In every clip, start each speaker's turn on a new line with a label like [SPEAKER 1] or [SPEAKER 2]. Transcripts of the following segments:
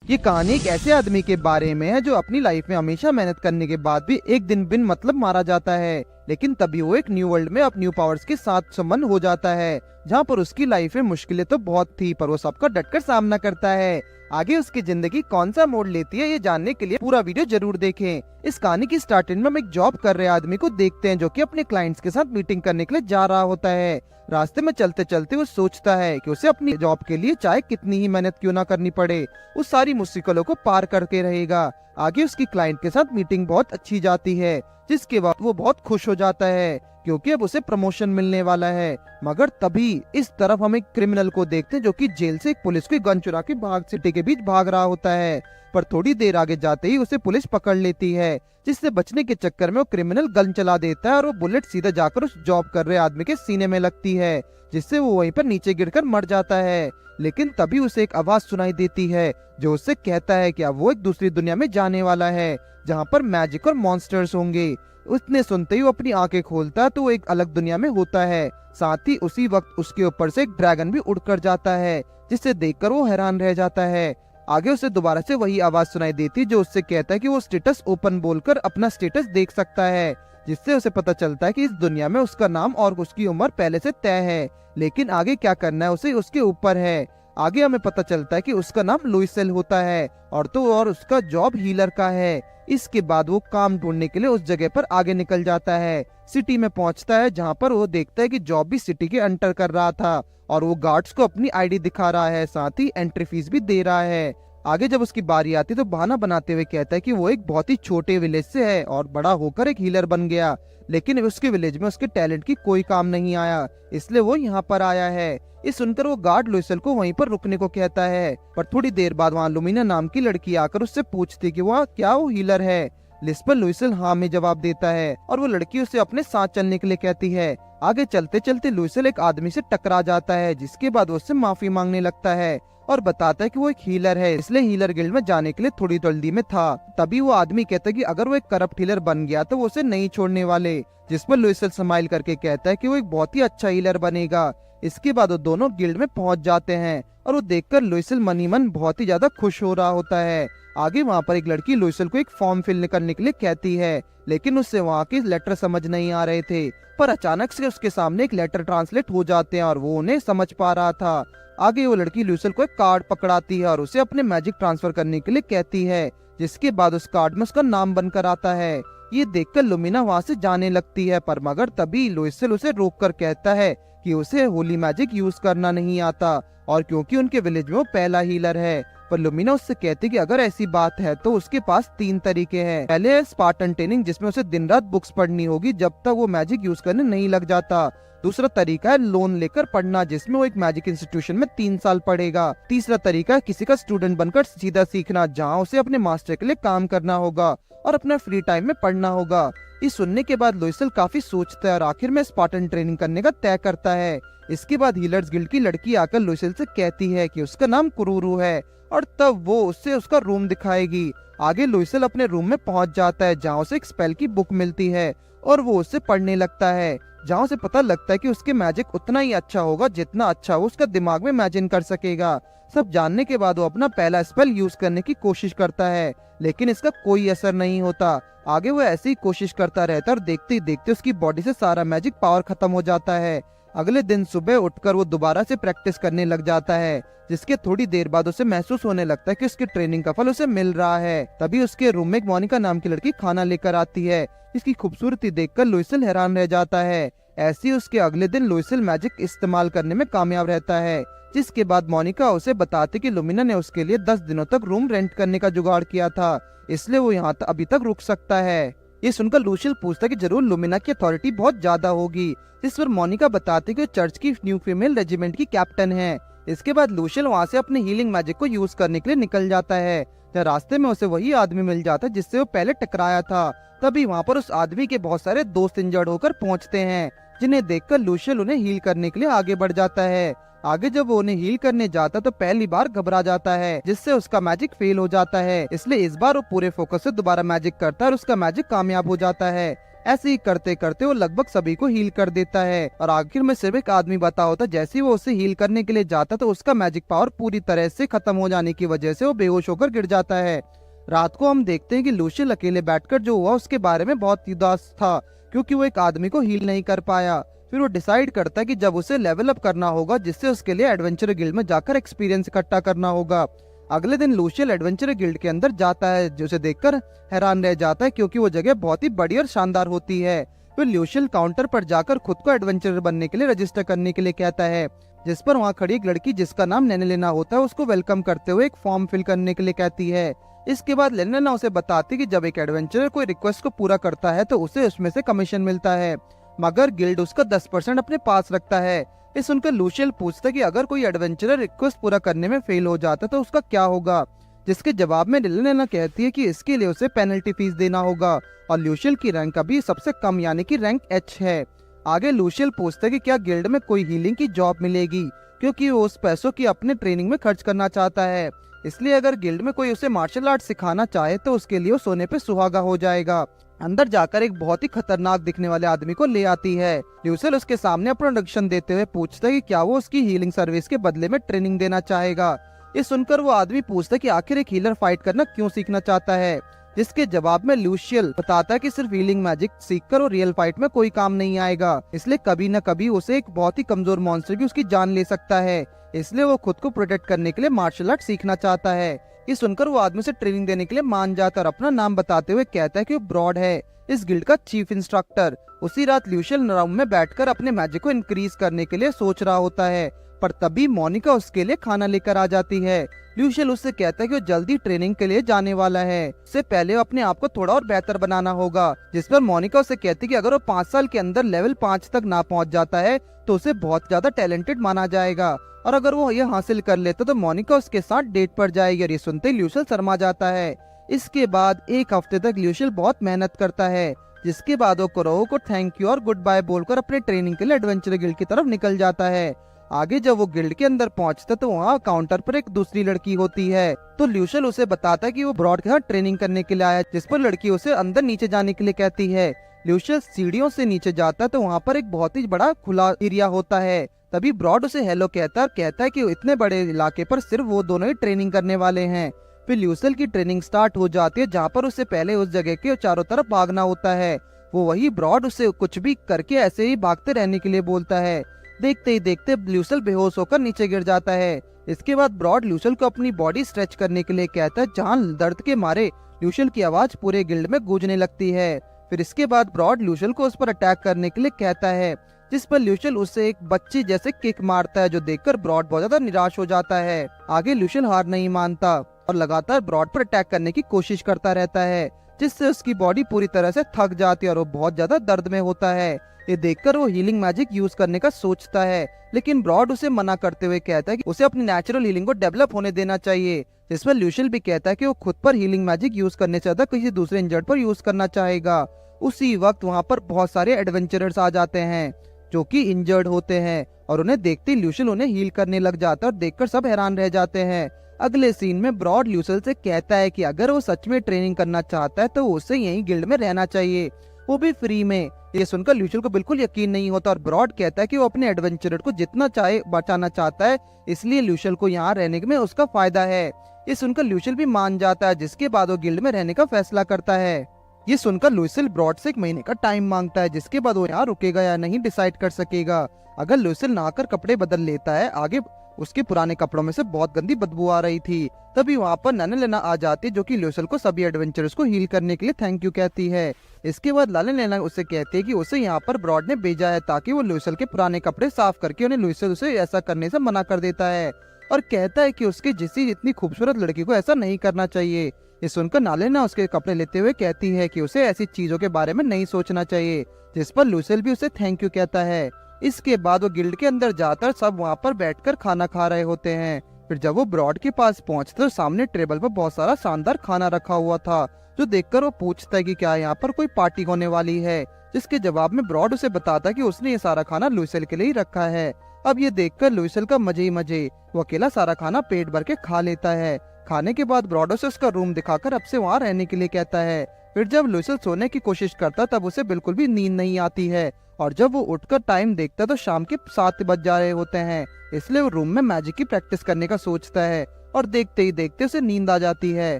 [SPEAKER 1] ये कहानी एक ऐसे आदमी के बारे में है जो अपनी लाइफ में हमेशा मेहनत करने के बाद भी एक दिन बिन मतलब मारा जाता है। लेकिन तभी वो एक न्यू वर्ल्ड में अब न्यू पावर्स के साथ संबंध हो जाता है, जहाँ पर उसकी लाइफ में मुश्किलें तो बहुत थी पर वो सबका डटकर सामना करता है। आगे उसकी जिंदगी कौन सा मोड़ लेती है ये जानने के लिए पूरा वीडियो जरूर देखें। इस कहानी की स्टार्टिंग में हम एक जॉब कर रहे आदमी को देखते हैं जो कि अपने क्लाइंट्स के साथ मीटिंग करने के लिए जा रहा होता है। रास्ते में चलते चलते वो सोचता है कि उसे अपनी जॉब के लिए चाहे कितनी ही मेहनत क्यों ना करनी पड़े, वो सारी मुश्किलों को पार करके रहेगा। आगे उसकी क्लाइंट के साथ मीटिंग बहुत अच्छी जाती है, जिसके बाद वो बहुत खुश हो जाता है क्योंकि अब उसे प्रमोशन मिलने वाला है। मगर तभी इस तरफ हम एक क्रिमिनल को देखते हैं जो कि जेल से एक पुलिस की गन चुरा के भाग सिटी के बीच भाग रहा होता है। पर थोड़ी देर आगे जाते ही उसे पुलिस पकड़ लेती है, जिससे बचने के चक्कर में वो क्रिमिनल गन चला देता है और वो बुलेट सीधा जाकर उस जॉब कर रहे आदमी के सीने में लगती है, जिससे वो वहीं पर नीचे गिरकर मर जाता है। लेकिन तभी उसे एक आवाज सुनाई देती है जो उससे कहता है कि अब वो एक दूसरी दुनिया में जाने वाला है, जहाँ पर मैजिक और मॉन्स्टर्स होंगे। उसने सुनते ही वो अपनी आंखें खोलता है तो वो एक अलग दुनिया में होता है। साथ ही उसी वक्त उसके ऊपर से एक ड्रैगन भी उड़कर जाता है, जिसे देखकर वो हैरान रह जाता है। आगे उसे दोबारा से वही आवाज सुनाई देती जो उससे कहता है कि वो स्टेटस ओपन बोलकर अपना स्टेटस देख सकता है, जिससे उसे पता चलता है कि इस दुनिया में उसका नाम और उसकी उम्र पहले से तय है, लेकिन आगे क्या करना है उसे उसके ऊपर है। आगे हमें पता चलता है कि उसका नाम लुइसेल होता है और उसका जॉब हीलर का है। इसके बाद वो काम ढूंढने के लिए उस जगह पर आगे निकल जाता है। सिटी में पहुंचता है जहां पर वो देखता है कि जॉब भी सिटी के एंटर कर रहा था और वो गार्ड्स को अपनी आईडी दिखा रहा है, साथ ही एंट्री फीस भी दे रहा है। आगे जब उसकी बारी आती तो बहाना बनाते हुए कहता है कि वो एक बहुत ही छोटे विलेज से है और बड़ा होकर एक हीलर बन गया, लेकिन उसके विलेज में उसके टैलेंट की कोई काम नहीं आया, इसलिए वो यहाँ पर आया है। ये सुनकर वो गार्ड लुइसेल को वहीं पर रुकने को कहता है, पर थोड़ी देर बाद वहाँ लुमिना नाम की लड़की आकर उससे पूछती कि वह क्या वो हीलर है। जिस पर लुइसेल हाँ में जवाब देता है और वो लड़की उसे अपने साथ चलने के लिए कहती है। आगे चलते चलते लुइसेल एक आदमी से टकरा जाता है, जिसके बाद वो उससे माफी मांगने लगता है और बताता है कि वो एक हीलर है, इसलिए हीलर गिल्ड में जाने के लिए थोड़ी जल्दी में था। तभी वो आदमी कहता है कि अगर वो एक करप्ट हीलर बन गया तो वो उसे नहीं छोड़ने वाले, जिसमें लुइसेल स्माइल करके कहता है कि वो एक बहुत ही अच्छा हीलर बनेगा। इसके बाद वो दोनों गिल्ड में पहुंच जाते हैं और वो देखकर लुइसेल मन ही मन बहुत ही ज्यादा खुश हो रहा होता है। आगे वहाँ पर एक लड़की लुइसेल को एक फॉर्म फिल करने के लिए कहती है, लेकिन उससे वहाँ के लेटर समझ नहीं आ रहे थे। पर अचानक से उसके सामने एक लेटर ट्रांसलेट हो जाते हैं और वो उन्हें समझ पा रहा था। आगे वो लड़की लुइसेल को एक कार्ड पकड़ाती है और उसे अपने मैजिक ट्रांसफर करने के लिए कहती है, जिसके बाद उस कार्ड में उसका नाम बनकर आता है। ये देखकर लुमिना वहाँ से जाने लगती है, पर मगर तभी लुइसेल उसे रोककर कहता है कि उसे होली मैजिक यूज करना नहीं आता और क्योंकि उनके विलेज में वो पहला हीलर है। पर लुमिना उससे कहती कि अगर ऐसी बात है तो उसके पास 3 तरीके हैं। पहले है स्पार्टन ट्रेनिंग, जिसमें उसे दिन रात बुक्स पढ़नी होगी जब तक वो मैजिक यूज करने नहीं लग जाता। दूसरा तरीका है लोन लेकर पढ़ना, जिसमें वो एक मैजिक इंस्टीट्यूशन में 3 साल पढ़ेगा। तीसरा तरीका है किसी का स्टूडेंट बनकर सीधा सीखना, जहाँ उसे अपने मास्टर के लिए काम करना होगा और अपना फ्री टाइम में पढ़ना होगा। इस सुनने के बाद लुइसेल काफी सोचता है और आखिर में स्पार्टन ट्रेनिंग करने का तय करता है। इसके बाद हीलर्स गिल्ड की लड़की आकर लुइसेल से कहती है कि उसका नाम कुरूरू है और तब वो उससे उसका रूम दिखाएगी। आगे लुइसेल अपने रूम में पहुंच जाता है, जहाँ उसे एक स्पेल की बुक मिलती है और वो उससे पढ़ने लगता है, जहाँ उसे पता लगता है कि उसके मैजिक उतना ही अच्छा होगा जितना अच्छा वो उसका दिमाग में इमेजिन कर सकेगा। सब जानने के बाद वो अपना पहला स्पेल यूज करने की कोशिश करता है, लेकिन इसका कोई असर नहीं होता। आगे वो ऐसी ही कोशिश करता रहता है और देखते ही देखते उसकी बॉडी से सारा मैजिक पावर खत्म हो जाता है। अगले दिन सुबह उठकर वो दोबारा से प्रैक्टिस करने लग जाता है, जिसके थोड़ी देर बाद उसे महसूस होने लगता है कि उसकी ट्रेनिंग का फल उसे मिल रहा है। तभी उसके रूम में मोनिका नाम की लड़की खाना लेकर आती है। इसकी खूबसूरती देखकर लुइसेल हैरान रह जाता है। ऐसे ही उसके अगले दिन लुइसेल मैजिक इस्तेमाल करने में कामयाब रहता है, जिसके बाद मोनिका उसे बताती कि लुमिना ने उसके लिए 10 दिनों तक रूम रेंट करने का जुगाड़ किया था, इसलिए वो यहाँ अभी तक रुक सकता है। ये सुनकर लुइसेल पूछता कि जरूर लुमिना की अथॉरिटी बहुत ज्यादा होगी, जिस पर मोनिका बताती कि चर्च की न्यू फीमेल रेजिमेंट की कैप्टन है। इसके बाद लुइसेल वहाँ से अपने हीलिंग मैजिक को यूज करने के लिए निकल जाता है। जब रास्ते में उसे वही आदमी मिल जाता है जिससे वो पहले टकराया था। तभी वहाँ पर उस आदमी के बहुत सारे दोस्त इंजर्ड होकर पहुँचते हैं, जिन्हें देखकर लुइसेल उन्हें हील करने के लिए आगे बढ़ जाता है। आगे जब वो उन्हें हील करने जाता तो पहली बार घबरा जाता है, जिससे उसका मैजिक फेल हो जाता है। इसलिए इस बार वो पूरे फोकस से दोबारा मैजिक करता है और उसका मैजिक कामयाब हो जाता है। ऐसे ही करते करते वो लगभग सभी को हील कर देता है और आखिर में सिर्फ एक आदमी बता होता। जैसे ही वो उसे हील करने के लिए जाता तो उसका मैजिक पावर पूरी तरह से खत्म हो जाने की वजह से वो बेहोश होकर गिर जाता है। रात को हम देखते हैं कि लूशियल अकेले बैठकर जो हुआ उसके बारे में बहुत उदास था, क्योंकि वो एक आदमी को हील नहीं कर पाया। फिर वो डिसाइड करता है कि जब उसे लेवल अप करना होगा, जिससे उसके लिए एडवेंचर गिल्ड में जाकर एक्सपीरियंस इकट्ठा करना होगा। अगले दिन लूशियल एडवेंचर गिल्ड के अंदर जाता है, जिसे देखकर हैरान रह जाता है क्योंकि वो जगह बहुत ही बड़ी और शानदार होती है। फिर लूशियल काउंटर पर जाकर खुद को एडवेंचरर बनने के लिए रजिस्टर करने के लिए कहता है, जिस पर वहाँ खड़ी एक लड़की जिसका नाम नैनेलेना होता है उसको वेलकम करते हुए एक फॉर्म फिल करने के लिए कहती है। इसके बाद नैनेलेना उसे बताती कि जब एक एडवेंचरर कोई रिक्वेस्ट को पूरा करता है तो उसे उसमें से कमीशन मिलता है, मगर गिल्ड उसका 10% अपने पास रखता है। ये सुनकर लूशियल पूछता है कि अगर कोई एडवेंचरर रिक्वेस्ट पूरा करने में फेल हो जाता तो उसका क्या होगा, जिसके जवाब में नैनेलेना कहती है कि इसके लिए उसे पेनल्टी फीस देना होगा और लूशियल की रैंक अभी सबसे कम यानी कि रैंक एच है। आगे लूशियल पूछता है कि क्या गिल्ड में कोई हीलिंग की जॉब मिलेगी, क्योंकि वो उस पैसों की अपने ट्रेनिंग में खर्च करना चाहता है। इसलिए अगर गिल्ड में कोई उसे मार्शल आर्ट सिखाना चाहे तो उसके लिए वो सोने पे सुहागा हो जाएगा। अंदर जाकर एक बहुत ही खतरनाक दिखने वाले आदमी को ले आती है। लूशियल उसके सामने अपना इंट्रोडक्शन देते हुए पूछता है कि क्या वो उसकी हीलिंग सर्विस के बदले में ट्रेनिंग देना चाहेगा। ये सुनकर वो आदमी पूछता है कि आखिर एक हीलर फाइट करना क्यों सीखना चाहता है, जिसके जवाब में लूशियल बताता है कि सिर्फ हीलिंग मैजिक सीखकर वो रियल फाइट में कोई काम नहीं आएगा, इसलिए कभी न कभी उसे एक बहुत ही कमजोर मॉन्स्टर भी उसकी जान ले सकता है। इसलिए वो खुद को प्रोटेक्ट करने के लिए मार्शल आर्ट सीखना चाहता है। ये सुनकर वो आदमी से ट्रेनिंग देने के लिए मान जाता है और अपना नाम बताते हुए कहता है कि वो ब्रॉड है, इस गिल्ड का चीफ इंस्ट्रक्टर। उसी रात लूशियल रूम में बैठकर अपने मैजिक को इंक्रीज करने के लिए सोच रहा होता है, पर तभी मोनिका उसके लिए खाना लेकर आ जाती है। लूशियल उससे कहता है कि वो जल्दी ट्रेनिंग के लिए जाने वाला है, उससे पहले अपने आप को थोड़ा और बेहतर बनाना होगा। जिस पर मोनिका उसे कहती है कि अगर वो 5 साल के अंदर लेवल 5 तक ना पहुंच जाता है तो उसे बहुत ज्यादा टैलेंटेड माना जाएगा, और अगर वो ये हासिल कर लेता तो मोनिका उसके साथ डेट पर जाएगी। और ये सुनते ही लूशियल शर्मा जाता है। इसके बाद एक हफ्ते तक लूशियल बहुत मेहनत करता है, जिसके बाद वो कुरोओ को थैंक यू और गुड बाय बोलकर अपने ट्रेनिंग के लिए एडवेंचर गिल्ड की तरफ निकल जाता है। आगे जब वो गिल्ड के अंदर पहुंचता तो वहाँ काउंटर पर एक दूसरी लड़की होती है, तो लूशियल उसे बताता है कि वो ब्रॉड के साथ ट्रेनिंग करने के लिए आया, जिस पर लड़की उसे अंदर नीचे जाने के लिए कहती है। लूशियल सीढ़ियों से नीचे जाता है तो वहाँ पर एक बहुत ही बड़ा खुला एरिया होता है। तभी ब्रॉड उसे हेलो कहता है और कहता है कि इतने बड़े इलाके पर सिर्फ वो दोनों ही ट्रेनिंग करने वाले हैं। फिर लूशियल की ट्रेनिंग स्टार्ट हो जाती है, जहाँ पर उसे पहले उस जगह के चारों तरफ भागना होता है। वो वही ब्रॉड उसे कुछ भी करके ऐसे ही भागते रहने के लिए बोलता है। देखते ही देखते लूशियल बेहोश होकर नीचे गिर जाता है। इसके बाद ब्रॉड लूशियल को अपनी बॉडी स्ट्रेच करने के लिए कहता है, जहाँ दर्द के मारे लूशियल की आवाज पूरे गिल्ड में गूंजने लगती है। फिर इसके बाद ब्रॉड लूशियल को उस पर अटैक करने के लिए कहता है, जिस पर लूशियल उसे एक बच्ची जैसे किक मारता है, जो देखकर ब्रॉड बहुत ज्यादा निराश हो जाता है। आगे लूशियल हार नहीं मानता और लगातार ब्रॉड पर अटैक करने की कोशिश करता रहता है, जिससे उसकी बॉडी पूरी तरह से थक जाती है और वो बहुत ज्यादा दर्द में होता है। ये देखकर वो हीलिंग मैजिक यूज करने का सोचता है, लेकिन ब्रॉड उसे मना करते हुए कहता है कि उसे अपनी नेचुरल हीलिंग को डेवलप होने देना चाहिए। जिसमें लूशियल भी कहता है कि वो खुद पर हीलिंग मैजिक यूज करने से ज्यादा किसी दूसरे इंजर्ड पर यूज करना चाहेगा। उसी वक्त वहाँ पर बहुत सारे एडवेंचरर्स आ जाते हैं जो कि इंजर्ड होते हैं, और उन्हें देखते ही लूशियल उन्हें हील करने लग जाता है और देखकर सब हैरान रह जाते हैं। अगले सीन में ब्रॉड लूशियल से कहता है कि अगर वो सच में ट्रेनिंग करना चाहता है तो उसे यहीं गिल्ड में रहना चाहिए, वो भी फ्री में। ये सुनकर लूशियल को बिल्कुल यकीन नहीं होता और ब्रॉड कहता है कि वो अपने एडवेंचरर को जितना चाहे बचाना चाहता है, इसलिए लूशियल को यहाँ रहने में उसका फायदा है। ये सुनकर लूशियल भी मान जाता है, जिसके बाद वो गिल्ड में रहने का फैसला करता है। ये सुनकर लूशियल ब्रॉड से 1 महीने का टाइम मांगता है, जिसके बाद वो यहाँ रुकेगा या नहीं डिसाइड कर सकेगा। अगर लूशियल नहाकर कपड़े बदल लेता है, आगे उसके पुराने कपड़ों में से बहुत गंदी बदबू आ रही थी। तभी वहाँ पर नैनेलेना आ जाती है, जो कि लूशियल को सभी एडवेंचरर्स को हील करने के लिए थैंक यू कहती है। इसके बाद नैनेलेना उसे कहती है कि उसे यहाँ पर ब्रॉड ने भेजा है ताकि वो लूशियल के पुराने कपड़े साफ करके उन्हें लूशियल उसे ऐसा करने से मना कर देता है और कहता है कि उसके जैसी इतनी खूबसूरत लड़की को ऐसा नहीं करना चाहिए। ये सुनकर नैनेलेना उसके कपड़े लेते हुए कहती है कि उसे ऐसी चीजों के बारे में नहीं सोचना चाहिए, जिस पर लूशियल भी उसे थैंक यू कहता है। इसके बाद वो गिल्ड के अंदर जाकर सब वहाँ पर बैठकर खाना खा रहे होते हैं। फिर जब वो ब्रॉड के पास पहुँचते तो सामने टेबल पर बहुत सारा शानदार खाना रखा हुआ था, जो देखकर वो पूछता है कि क्या यहाँ पर कोई पार्टी होने वाली है, जिसके जवाब में ब्रॉड उसे बताता है कि उसने ये सारा खाना लूशियल के लिए ही रखा है। अब ये देखकर लूशियल का मजे ही मजे, वो अकेला सारा खाना पेट भर के खा लेता है। खाने के बाद ब्रॉड उसे उसका रूम दिखाकर अब से वहाँ रहने के लिए कहता है। फिर जब लुइसल सोने की कोशिश करता तब उसे बिल्कुल भी नींद नहीं आती है, और जब वो उठकर टाइम देखता तो शाम के 7 बज जा रहे होते हैं। इसलिए वो रूम में मैजिक की प्रैक्टिस करने का सोचता है, और देखते ही देखते उसे नींद आ जाती है।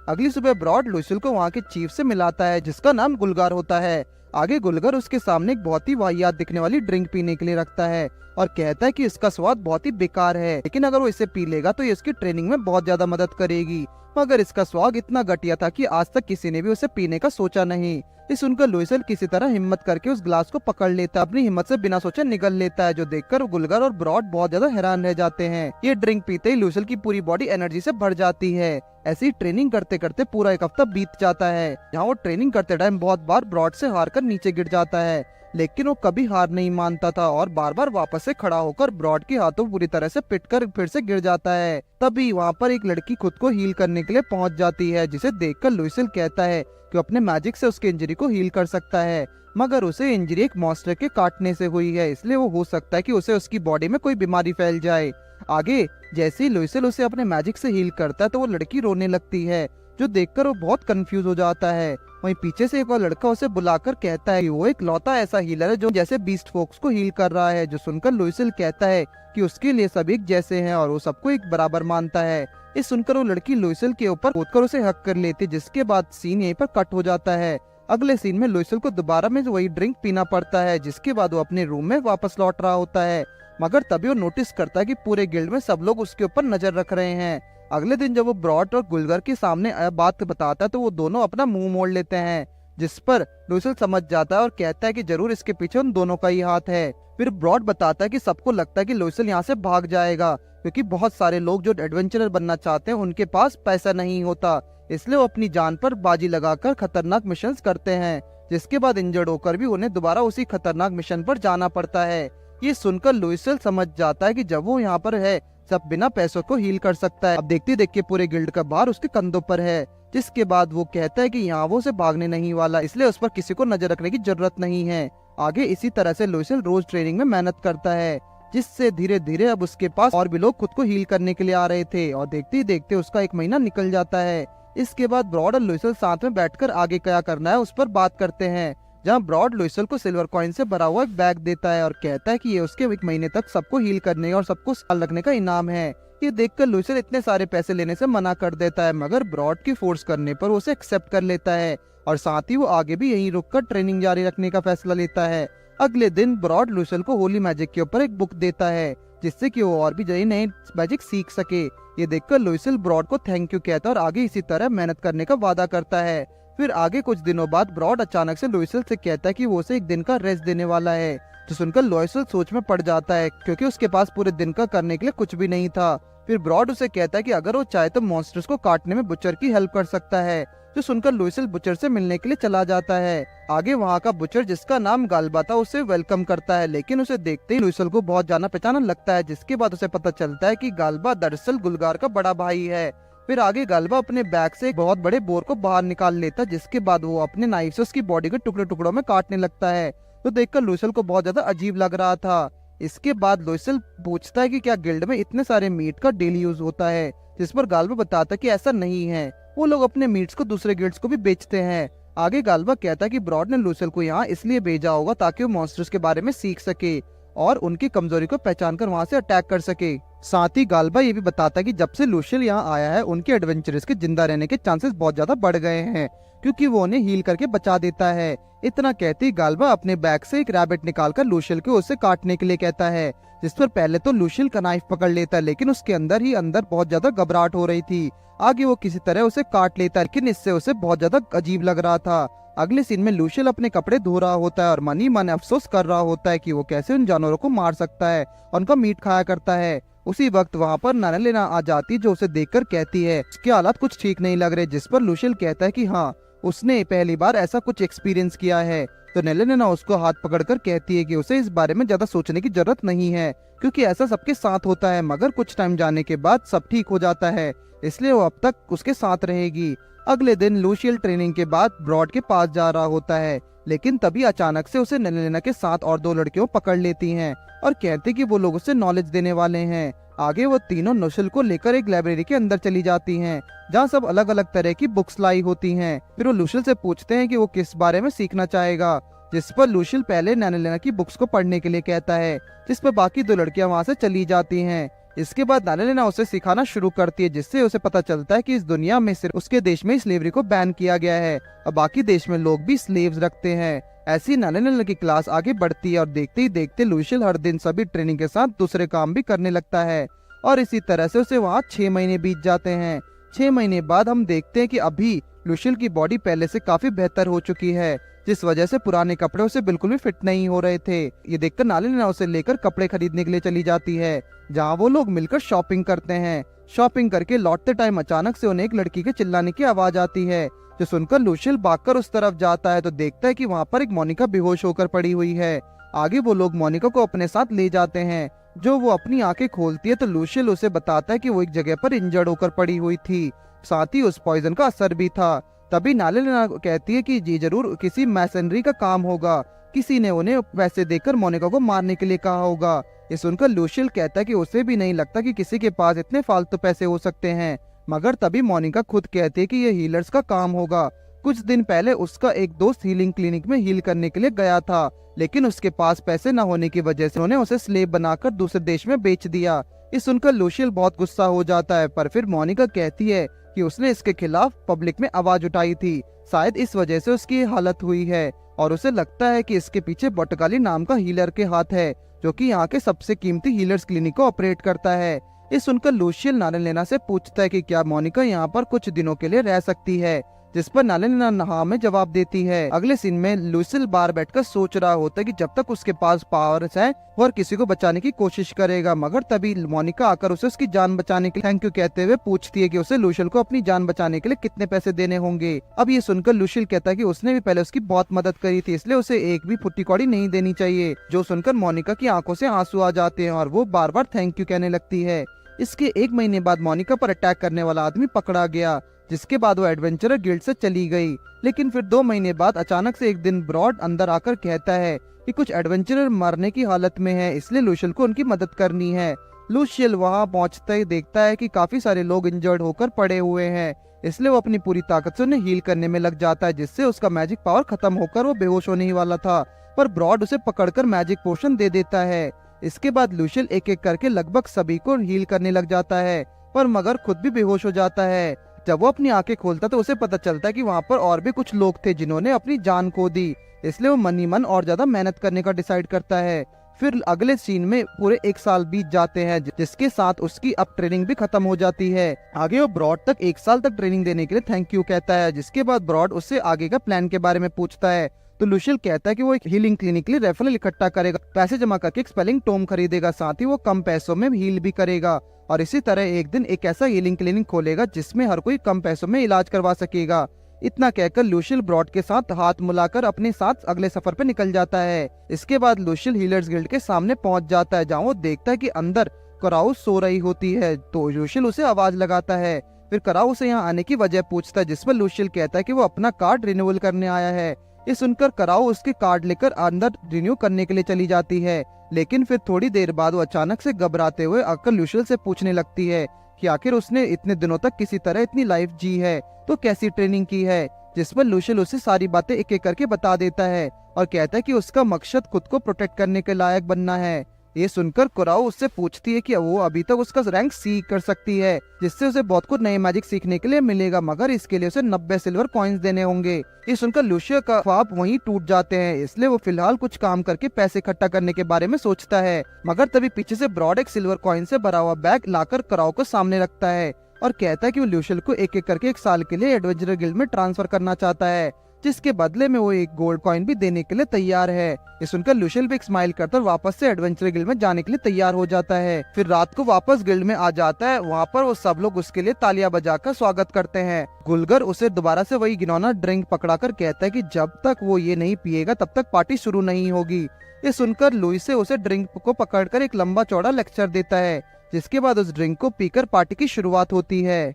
[SPEAKER 1] अगली सुबह ब्रॉड लुइसल को वहाँ के चीफ से मिलाता है, जिसका नाम गुलगार होता है। आगे गुलगार उसके सामने एक बहुत ही वाहियात दिखने वाली ड्रिंक पीने के लिए रखता है, और कहता है कि इसका स्वाद बहुत ही बेकार है, लेकिन अगर वो इसे पी लेगा तो ये उसकी ट्रेनिंग में बहुत ज्यादा मदद करेगी। मगर इसका स्वाद इतना घटिया था कि आज तक किसी ने भी उसे पीने का सोचा नहीं। ये सुनकर लुइसल किसी तरह हिम्मत करके उस ग्लास को पकड़ लेता, अपनी हिम्मत से बिना सोचे निगल लेता है, जो देखकर गुलगार और ब्रॉड बहुत ज्यादा हैरान रह जाते हैं। ये ड्रिंक पीते ही लुइसल की पूरी बॉडी एनर्जी से भर जाती है। ऐसी ट्रेनिंग करते करते पूरा एक हफ्ता बीत जाता है, जहाँ वो ट्रेनिंग करते टाइम बहुत बार ब्रॉड से हार कर नीचे गिर जाता है, लेकिन वो कभी हार नहीं मानता था और बार बार वापस से खड़ा होकर ब्रॉड के हाथों पूरी तरह से पिटकर फिर से गिर जाता है। तभी वहाँ पर एक लड़की खुद को हील करने के लिए पहुंच जाती है, जिसे देखकर लुइसल कहता है कि अपने मैजिक से उसकी इंजरी को हील कर सकता है, मगर उसे इंजरी एक मॉन्स्टर के काटने से हुई है, इसलिए वो हो सकता है कि उसे उसकी बॉडी में कोई बीमारी फैल जाए। आगे जैसे ही लुइसल उसे अपने मैजिक से हील करता है तो वो लड़की रोने लगती है, जो देखकर वो बहुत कंफ्यूज हो जाता है। वहीं पीछे से एक और लड़का उसे बुलाकर कहता है कि वो एक लौता ऐसा हीलर है जो जैसे बीस्ट फोक्स को हील कर रहा है, जो सुनकर लुइसल कहता है कि उसके लिए सब एक जैसे हैं और वो सबको एक बराबर मानता है। ये सुनकर वो लड़की लुइसल के ऊपर कूदकर उसे हक कर लेती, जिसके बाद सीन यहीं पर कट हो जाता है। अगले सीन में लुइसल को दोबारा में वही ड्रिंक पीना पड़ता है, जिसके बाद वो अपने रूम में वापस लौट रहा होता है, मगर तभी वो नोटिस करता है कि पूरे गिल्ड में सब लोग उसके ऊपर नजर रख रहे हैं। अगले दिन जब वो ब्रॉड और गुलगार के सामने बात बताता है तो वो दोनों अपना मुंह मोड़ लेते हैं, जिस पर लुइसल समझ जाता है और कहता है कि जरूर इसके पीछे उन दोनों का ही हाथ है। फिर ब्रॉड बताता है कि सबको लगता है कि लुइसल यहाँ से भाग जाएगा, क्योंकि बहुत सारे लोग जो एडवेंचरर बनना चाहते हैं उनके पास पैसा नहीं होता, इसलिए वो अपनी जान पर बाजी लगाकर खतरनाक मिशंस करते हैं, जिसके बाद इंजर्ड होकर भी उन्हें दोबारा उसी खतरनाक मिशन पर जाना पड़ता है। ये सुनकर लुइसल समझ जाता है कि जब वो यहाँ पर है सब बिना पैसों को हील कर सकता है। अब देखते देखते पूरे गिल्ड का भार उसके कंधों पर है, जिसके बाद वो कहता है कि यहाँ वो उसे भागने नहीं वाला, इसलिए उस पर किसी को नजर रखने की जरूरत नहीं है। आगे इसी तरह से लुइसल रोज ट्रेनिंग में मेहनत करता है, जिससे धीरे धीरे अब उसके पास और भी लोग खुद को हील करने के लिए आ रहे थे, और देखते ही देखते उसका 1 महीना निकल जाता है। इसके बाद ब्रॉड और लुइसल साथ में बैठकर आगे क्या करना है उस पर बात करते हैं, जहाँ ब्रॉड लुइसल को सिल्वर कॉइन से भरा हुआ एक बैग देता है और कहता है कि ये उसके 1 महीने तक सबको हील करने और सबको ख्याल रखने का इनाम है। ये देखकर लुइसल इतने सारे पैसे लेने से मना कर देता है, मगर ब्रॉड की फोर्स करने पर उसे एक्सेप्ट कर लेता है, और साथ ही वो आगे भी यहीं रुककर ट्रेनिंग जारी रखने का फैसला लेता है। अगले दिन ब्रॉड लुइसल को होली मैजिक के ऊपर एक बुक देता है, जिससे कि वो और भी नए मैजिक सीख सके। ये देखकर लुइसल ब्रॉड को थैंक यू कहता है और आगे इसी तरह मेहनत करने का वादा करता है। फिर आगे कुछ दिनों बाद ब्रॉड अचानक से लुइसल से कहता है कि वो उसे 1 दिन का रेस्ट देने वाला है, जो सुनकर लुइसल सोच में पड़ जाता है, क्योंकि उसके पास पूरे दिन का करने के लिए कुछ भी नहीं था। फिर ब्रॉड उसे कहता है कि अगर वो चाहे तो मॉन्स्टर्स को काटने में बुचर की हेल्प कर सकता है, जो सुनकर लुइसल बुचर से मिलने के लिए चला जाता है। आगे वहाँ का बुचर, जिसका नाम गाल्बा था, उसे वेलकम करता है, लेकिन उसे देखते ही लुइसल को बहुत जाना पहचाना लगता है, जिसके बाद उसे पता चलता है कि गाल्बा दरअसल गुलगार का बड़ा भाई है। फिर आगे गाल्बा अपने बैग से एक बहुत बड़े बोर को बाहर निकाल लेता है, जिसके बाद वो अपने नाइफ से उसकी बॉडी के टुकड़े टुकड़ों में काटने लगता है, तो देखकर लुइसल को बहुत ज्यादा अजीब लग रहा था। इसके बाद लुइसल पूछता है कि क्या गिल्ड में इतने सारे मीट का डेली यूज होता है, जिस पर गाल्बा बताता है कि ऐसा नहीं है, वो लोग अपने मीट्स को दूसरे गिल्ड्स को भी बेचते हैं। आगे गाल्बा कहता है कि ब्रॉड ने लुइसल को यहाँ इसलिए भेजा होगा ताकि वो मॉन्स्टर्स के बारे में सीख सके और उनकी कमजोरी को पहचान कर वहाँ से अटैक कर सके। साथ ही गाल्बा ये भी बताता है कि जब से लुइसल यहाँ आया है उनके एडवेंचरर्स के जिंदा रहने के चांसेस बहुत ज्यादा बढ़ गए हैं, क्योंकि वो उन्हें हील करके बचा देता है। इतना कहते ही गाल्बा अपने बैग से एक रैबिट निकालकर लुइसल को उसे काटने के लिए कहता है, जिस पर पहले तो लुइसल का नाइफ पकड़ लेता है, लेकिन उसके अंदर ही अंदर बहुत ज्यादा घबराहट हो रही थी। आगे वो किसी तरह उसे काट लेता है, लेकिन इससे उसे बहुत ज्यादा अजीब लग रहा था। अगले सीन में लुइसल अपने कपड़े धो रहा होता है और मन ही मन अफसोस कर रहा होता है कि वो कैसे उन जानवरों को मार सकता है और उनका मीट खाया करता है। उसी वक्त वहाँ पर नैना आ जाती, जो उसे देखकर कहती है उसके हालात कुछ ठीक नहीं लग रहे, जिस पर लुइसल कहता है कि हाँ, उसने पहली बार ऐसा कुछ एक्सपीरियंस किया है। तो नैना उसको हाथ पकड़कर कहती है कि उसे इस बारे में ज्यादा सोचने की जरूरत नहीं है, क्योंकि ऐसा सबके साथ होता है, मगर कुछ टाइम जाने के बाद सब ठीक हो जाता है, इसलिए वो अब तक उसके साथ रहेगी। अगले दिन लुइसल ट्रेनिंग के बाद ब्रॉड के पास जा रहा होता है, लेकिन तभी अचानक से उसे नैना के साथ और 2 लड़कियों पकड़ लेती हैं और कहते कि वो लोग उसे नॉलेज देने वाले हैं। आगे वो तीनों लुशियल को लेकर एक लाइब्रेरी के अंदर चली जाती हैं, जहाँ सब अलग अलग तरह की बुक्स लाई होती हैं। फिर वो लुशियल से पूछते हैं कि वो किस बारे में सीखना चाहेगा, जिस पर लुशियल पहले नैनालेना की बुक्स को पढ़ने के लिए कहता है, जिस पर बाकी दो लड़कियां वहाँ से चली जाती हैं। इसके बाद नैनालेना उसे सिखाना शुरू करती है, जिससे उसे पता चलता है कि इस दुनिया में सिर्फ उसके देश में स्लेवरी को बैन किया गया है और बाकी देश में लोग भी स्लेव्स रखते हैं। ऐसी नैनालेना की क्लास आगे बढ़ती है और देखते ही देखते लुशियल हर दिन सभी ट्रेनिंग के साथ दूसरे काम भी करने लगता है और इसी तरह से उसे वहाँ 6 महीने बीत जाते हैं। 6 महीने बाद हम देखते हैं कि अभी लुशियल की बॉडी पहले से काफी बेहतर हो चुकी है, जिस वजह से पुराने कपड़े उसे बिल्कुल भी फिट नहीं हो रहे थे। ये देखकर नैनालेना उसे लेकर कपड़े खरीदने के लिए चली जाती है, जहाँ वो लोग मिलकर शॉपिंग करते हैं। शॉपिंग करके लौटते टाइम अचानक से उन्हें एक लड़की के चिल्लाने की आवाज आती है, जो सुनकर लुशियल भागकर उस तरफ जाता है तो देखता है कि वहाँ पर एक मोनिका बेहोश होकर पड़ी हुई है। आगे वो लोग मोनिका को अपने साथ ले जाते हैं। जो वो अपनी आंखें खोलती है तो लुशियल उसे बताता है कि वो एक जगह पर इंजर्ड होकर पड़ी हुई थी, साथ ही उस पॉइजन का असर भी था। तभी नैनालेना कहती है कि जी जरूर किसी मैसनरी का काम होगा, किसी ने उन्हें पैसे देकर मोनिका को मारने के लिए कहा होगा। ये सुनकर लुशियल कहता है कि उसे भी नहीं लगता कि किसी के पास इतने फालतू पैसे हो सकते हैं, मगर तभी मोनिका खुद कहती है कि ये हीलर्स का काम होगा। कुछ दिन पहले उसका एक दोस्त हीलिंग क्लिनिक में हील करने के लिए गया था, लेकिन उसके पास पैसे न होने की वजह से उन्होंने उसे स्लेव बनाकर दूसरे देश में बेच दिया। ये सुनकर लुशियल बहुत गुस्सा हो जाता है, पर फिर मोनिका कहती है कि उसने इसके खिलाफ पब्लिक में आवाज उठाई थी, शायद इस वजह से उसकी हालत हुई है और उसे लगता है कि इसके पीछे बोटकाली नाम का हीलर के हाथ है, जो कि यहाँ के सबसे कीमती हीलर्स क्लिनिक को ऑपरेट करता है। ये सुनकर लुशियल नैनालेना से पूछता है कि क्या मोनिका यहाँ पर कुछ दिनों के लिए रह सकती है, जिस पर नैनालेना हाँ में जवाब देती है। अगले सीन में लुशियल बाहर बैठकर सोच रहा होता है कि जब तक उसके पास पावर्स है वो हर किसी को बचाने की कोशिश करेगा, मगर तभी मोनिका आकर उसे उसकी जान बचाने के लिए थैंक यू कहते हुए पूछती है कि उसे लुशियल को अपनी जान बचाने के लिए कितने पैसे देने होंगे। अब ये सुनकर लुशियल कहता है कि उसने भी पहले उसकी बहुत मदद करी थी, इसलिए उसे एक भी फुट्टी कौड़ी नहीं देनी चाहिए। जो सुनकर मोनिका की आंखों से आंसू आ जाते हैं और वो बार बार थैंक यू कहने लगती है। इसके 1 महीने बाद मोनिका पर अटैक करने वाला आदमी पकड़ा गया, जिसके बाद वो एडवेंचरर गिल्ड से चली गई। लेकिन फिर 2 महीने बाद अचानक से एक दिन ब्रॉड अंदर आकर कहता है कि कुछ एडवेंचरर मरने की हालत में है, इसलिए लुशियल को उनकी मदद करनी है। लुशियल वहां पहुंचते ही देखता है कि काफी सारे लोग इंजर्ड होकर पड़े हुए हैं, इसलिए वो अपनी पूरी ताकत से उन्हें हील करने में लग जाता है, जिससे उसका मैजिक पावर खत्म होकर वो बेहोश होने ही वाला था, पर ब्रॉड उसे पकड़कर मैजिक पोशन दे देता है। इसके बाद लुशियल एक एक करके लगभग सभी को हील करने लग जाता है, पर मगर खुद भी बेहोश हो जाता है। जब वो अपनी आंखें खोलता तो उसे पता चलता है कि वहाँ पर और भी कुछ लोग थे जिन्होंने अपनी जान खो दी, इसलिए वो मन ही मन और ज्यादा मेहनत करने का डिसाइड करता है। फिर अगले सीन में पूरे 1 साल बीत जाते हैं, जिसके साथ उसकी अब ट्रेनिंग भी खत्म हो जाती है। आगे वो ब्रॉड तक 1 साल तक ट्रेनिंग देने के लिए थैंक यू कहता है, जिसके बाद ब्रॉड उससे आगे का प्लान के बारे में पूछता है तो लुशियल कहता है कि वो एक हीलिंग क्लिनिक के लिए रेफरल इकट्ठा करेगा, पैसे जमा करके एक स्पेलिंग टोम खरीदेगा, साथ ही वो कम पैसों में हील भी करेगा और इसी तरह एक दिन एक ऐसा हीलिंग क्लिनिक खोलेगा जिसमें हर कोई कम पैसों में इलाज करवा सकेगा। इतना कहकर लुशियल ब्रॉड के साथ हाथ मिलाकर अपने साथ अगले सफर पे निकल जाता है। इसके बाद लुशियल हीलर्स गिल्ड के सामने पहुंच जाता है, जहाँ वो देखता है कि अंदर कराउ सो रही होती है, तो लुशियल उसे आवाज लगाता है। फिर कराउ उसे यहाँ आने की वजह पूछता है, जिसमें लुशियल कहता है कि वो अपना कार्ड रिन्यूअल करने आया है। ये सुनकर कराउ उसके कार्ड लेकर अंदर रिन्यू करने के लिए चली जाती है, लेकिन फिर थोड़ी देर बाद वो अचानक से घबराते हुए आकर लुशियल से पूछने लगती है कि आखिर उसने इतने दिनों तक किसी तरह इतनी लाइफ जी है तो कैसी ट्रेनिंग की है, जिस पर लुशियल उसे सारी बातें एक एक करके बता देता है और कहता है कि उसका मकसद खुद को प्रोटेक्ट करने के लायक बनना है। ये सुनकर कुराओ उससे पूछती है कि वो अभी तक उसका रैंक सी कर सकती है, जिससे उसे बहुत कुछ नए मैजिक सीखने के लिए मिलेगा, मगर इसके लिए उसे 90 सिल्वर कॉइन्स देने होंगे। ये सुनकर लुशिया का ख्वाब वहीं टूट जाते हैं, इसलिए वो फिलहाल कुछ काम करके पैसे इकट्ठा करने के बारे में सोचता है। मगर तभी पीछे से ब्रॉड एक सिल्वर कॉइन से भरा हुआ बैग लाकर कुराओ को सामने रखता है और कहता है कि वो लुशियल को एक एक करके 1 साल के लिए एडवेंचर गिल्ड में ट्रांसफर करना चाहता है, जिसके बदले में वो एक गोल्ड कॉइन भी देने के लिए तैयार है। ये सुनकर लुशियल भी एक स्माइल करता वापस से एडवेंचर गिल्ड में जाने के लिए तैयार हो जाता है। फिर रात को वापस गिल्ड में आ जाता है, वहाँ पर वो सब लोग उसके लिए तालियां बजाकर स्वागत करते हैं। गुलगर उसे दोबारा से वही घिनौना ड्रिंक पकड़ाकर कहता है कि जब तक वो ये नहीं पिएगा तब तक पार्टी शुरू नहीं होगी। ये सुनकर लुई से उसे ड्रिंक को पकड़कर एक लंबा चौड़ा लेक्चर देता है, जिसके बाद उस ड्रिंक को पीकर पार्टी की शुरुआत होती है।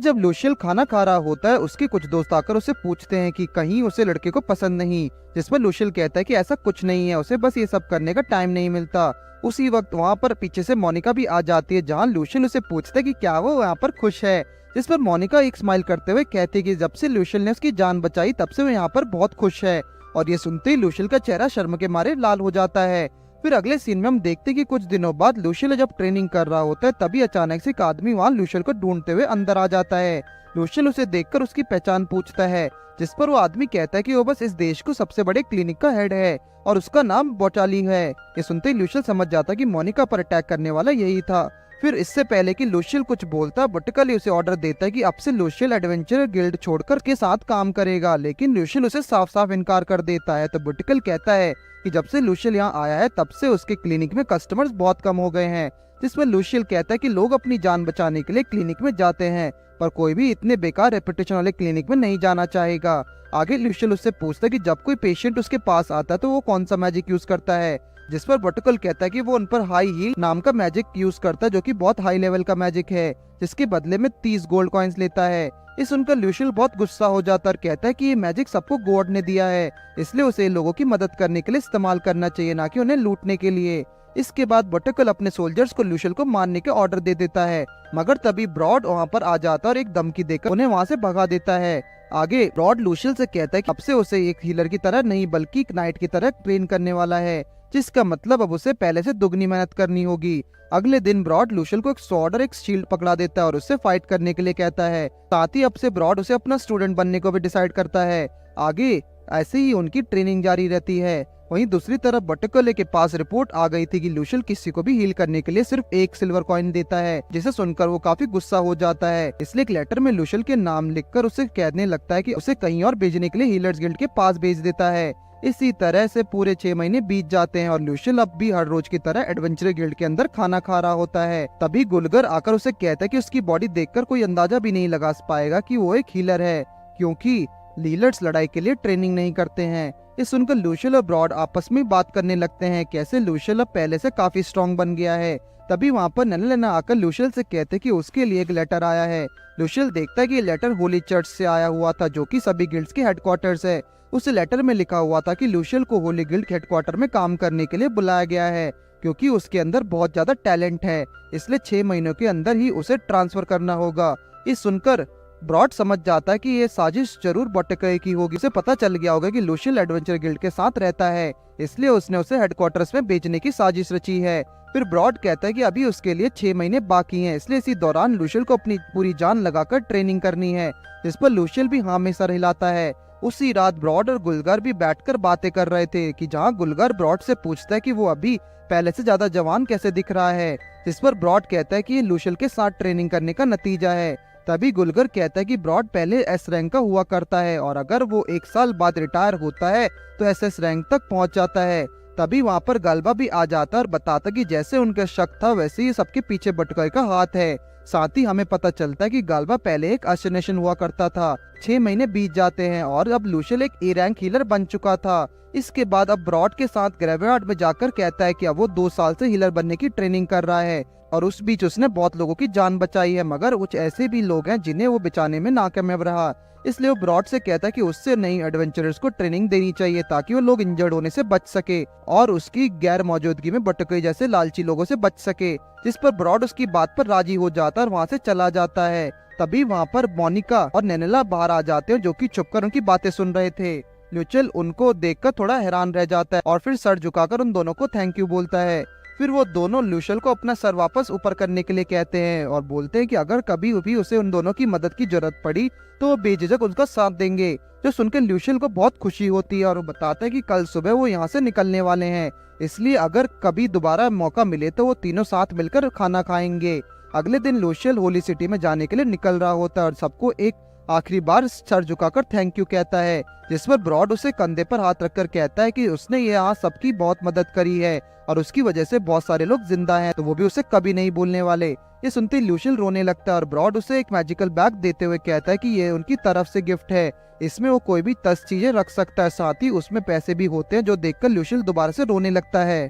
[SPEAKER 1] जब लूशियल खाना खा रहा होता है, उसके कुछ दोस्त आकर उसे पूछते हैं कि कहीं उसे लड़के को पसंद नहीं, जिस पर लूशियल कहता है कि ऐसा कुछ नहीं है, उसे बस ये सब करने का टाइम नहीं मिलता। उसी वक्त वहाँ पर पीछे से मोनिका भी आ जाती है, जहाँ लूशियल उसे पूछता है कि क्या वो यहाँ पर खुश है, जिस पर मोनिका एक स्माइल करते हुए कहती है कि जब से लूशियल ने उसकी जान बचाई तब से वो यहाँ पर बहुत खुश है। और ये सुनते ही लूशियल का चेहरा शर्म के मारे लाल हो जाता है। फिर अगले सीन में हम देखते हैं कि कुछ दिनों बाद लूशियल जब ट्रेनिंग कर रहा होता है, तभी अचानक से एक आदमी वहाँ लूशियल को ढूंढते हुए अंदर आ जाता है। लूशियल उसे देखकर उसकी पहचान पूछता है, जिस पर वो आदमी कहता है कि वो बस इस देश को सबसे बड़े क्लिनिक का हेड है और उसका नाम बोटाली है। ये सुनते ही लूशियल समझ जाता कि मोनिका पर अटैक करने वाला यही था। फिर इससे पहले कि लूशियल कुछ बोलता, बुटकली उसे ऑर्डर देता है कि अब से लूशियल एडवेंचर गिल्ड छोड़कर के साथ काम करेगा, लेकिन लूशियल उसे साफ साफ इनकार कर देता है। तो बुटकल कहता है कि जब से लूशियल यहाँ आया है तब से उसके क्लिनिक में कस्टमर्स बहुत कम हो गए हैं, जिसमें लूशियल कहता है कि लोग अपनी जान बचाने के लिए क्लिनिक में जाते हैं, पर कोई भी इतने बेकार रेपुटेशन वाले क्लिनिक में नहीं जाना चाहेगा। आगे लूशियल उससे पूछता है कि जब कोई पेशेंट उसके पास आता है तो वो कौन सा मैजिक यूज करता है, जिस पर बटुकल कहता है कि वो उन पर हाई हील नाम का मैजिक यूज करता है, जो कि बहुत हाई लेवल का मैजिक है, जिसके बदले में 30 गोल्ड कॉइन्स लेता है। इस सुनकर लूशियल बहुत गुस्सा हो जाता है और कहता है कि ये मैजिक सबको गॉड ने दिया है, इसलिए उसे लोगों की मदद करने के लिए इस्तेमाल करना चाहिए, ना कि उन्हें लूटने के लिए। इसके बाद बटुकल अपने सोल्जर्स को लूशियल को मारने के ऑर्डर दे देता है, मगर तभी ब्रॉड वहाँ पर आ जाता है और एक धमकी देकर उन्हें वहाँ से भगा देता है। आगे ब्रॉड लूशियल से कहता है कि अब से उसे एक हीलर की तरह नहीं बल्कि एक नाइट की तरह ट्रेन करने वाला है, जिसका मतलब अब उसे पहले से दुगनी मेहनत करनी होगी। अगले दिन ब्रॉड लूशियल को एक स्वॉर्ड और एक शील्ड पकड़ा देता है और उससे फाइट करने के लिए कहता है। साथ ही अब से ब्रॉड उसे अपना स्टूडेंट बनने को भी डिसाइड करता है। आगे ऐसे ही उनकी ट्रेनिंग जारी रहती है। वहीं दूसरी तरफ बटुकले के पास रिपोर्ट आ गई थी कि लूशियल किसी को भी हील करने के लिए सिर्फ एक सिल्वर कॉइन देता है, जिसे सुनकर वो काफी गुस्सा हो जाता है। इसलिए एक लेटर में लूशियल के नाम लिखकर उसे कहने लगता है कि उसे कहीं और भेजने के लिए हीलर्स गिल्ड के पास भेज देता है। इसी तरह से पूरे 6 महीने बीत जाते हैं और लूशियल अब भी हर रोज की तरह एडवेंचर गिल्ड के अंदर खाना खा रहा होता है। तभी गुलगर आकर उसे कहता है कि उसकी बॉडी देखकर कोई अंदाजा भी नहीं लगा पाएगा कि वो एक हीलर है, क्योंकि हीलर्स लड़ाई के लिए ट्रेनिंग नहीं करते हैं। ये सुनकर लूशियल और ब्रॉड आपस में बात करने लगते हैं, कैसे लूशियल अब पहले से काफी स्ट्रॉन्ग बन गया है। तभी वहाँ पर नैना आकर लूशियल से कहते कि उसके लिए एक लेटर आया है। लूशियल देखता है कि ये लेटर होली चर्च से आया हुआ था, जो कि सभी गिल्ड्स के हेडक्वार्टर्स है। उस लेटर में लिखा हुआ था कि लूशियल को होली गिल्ड हेडक्वार्टर में काम करने के लिए बुलाया गया है, क्योंकि उसके अंदर बहुत ज्यादा टैलेंट है, इसलिए 6 महीनों के अंदर ही उसे ट्रांसफर करना होगा। इस सुनकर ब्रॉड समझ जाता है कि ये साजिश जरूर बटुकले की होगी। उसे पता चल गया होगा कि लूशियल एडवेंचर गिल्ड के साथ रहता है, इसलिए उसने उसे हेडक्वार्टर्स में भेजने की साजिश रची है। फिर ब्रॉड कहता है कि अभी उसके लिए 6 महीने बाकी हैं, इसलिए इसी दौरान लूशियल को अपनी पूरी जान लगाकर ट्रेनिंग करनी है, जिस पर लूशियल भी हाँ में सर हिलाता है। उसी रात ब्रॉड और गुलगर भी बैठकर बातें कर रहे थे, कि जहाँ गुलगर ब्रॉड से पूछता है कि वो अभी पहले से ज्यादा जवान कैसे दिख रहा है, जिस पर ब्रॉड कहता है कि ये लूशियल के साथ ट्रेनिंग करने का नतीजा है। तभी गुलगर कहता है कि ब्रॉड पहले एस रैंक का हुआ करता है और अगर वो 1 साल बाद रिटायर होता है तो एसएस रैंक तक पहुंच जाता है। तभी वहाँ पर गाल्बा भी आ जाता और बताता कि जैसे उनका शक था वैसे ही सबके पीछे बटुकले का हाथ है। साथ ही हमें पता चलता है कि गाल्बा पहले एक अशनेशन हुआ करता था। 6 महीने बीत जाते हैं और अब लूशियल एक ए रैंक हीलर बन चुका था। इसके बाद अब ब्रॉड के साथ ग्रेवयार्ड में जाकर कहता है कि अब वो 2 साल से हीलर बनने की ट्रेनिंग कर रहा है और उस बीच उसने बहुत लोगों की जान बचाई है, मगर कुछ ऐसे भी लोग हैं जिन्हें वो बचाने में नाकामयाब रहा। इसलिए वो ब्रॉड से कहता है कि उससे नई एडवेंचरर्स को ट्रेनिंग देनी चाहिए ताकि वो लोग इंजर्ड होने से बच सके और उसकी गैर मौजूदगी में बटुकले जैसे लालची लोगों से बच सके, जिस पर ब्रॉड उसकी बात पर राजी हो जाता है और वहाँ से चला जाता है। तभी वहाँ पर मोनिका और नैनेला बाहर आ जाते हैं, जो कि छुपकर उनकी बातें सुन रहे थे। लूशियल उनको देखकर थोड़ा हैरान रह जाता है और फिर सर झुकाकर उन दोनों को थैंक यू बोलता है। फिर वो दोनों लूशियल को अपना सर वापस ऊपर करने के लिए कहते हैं और बोलते हैं कि अगर कभी भी उसे उन दोनों की मदद की जरूरत पड़ी तो वो बेझिझक उनका साथ देंगे। जो सुनकर लूशियल को बहुत खुशी होती है और वो बताता है कि कल सुबह वो यहाँ से निकलने वाले हैं, इसलिए अगर कभी दोबारा मौका मिले तो वो तीनों साथ मिलकर खाना खाएंगे। अगले दिन लूशियल होली सिटी में जाने के लिए निकल रहा होता है और सबको एक आखिरी बार सर झुकाकर थैंक यू कहता है, जिस पर ब्रॉड उसे कंधे पर हाथ रखकर कहता है कि उसने यहाँ सबकी बहुत मदद करी है और उसकी वजह से बहुत सारे लोग जिंदा हैं, तो वो भी उसे कभी नहीं भूलने वाले। ये सुनते ही लूशियल रोने लगता है और ब्रॉड उसे एक मैजिकल बैग देते हुए कहता है कि ये उनकी तरफ से गिफ्ट है, इसमें वो कोई भी 10 चीजें रख सकता है, साथ ही उसमें पैसे भी होते हैं, जो देखकर लूशियल दोबारा से रोने लगता है।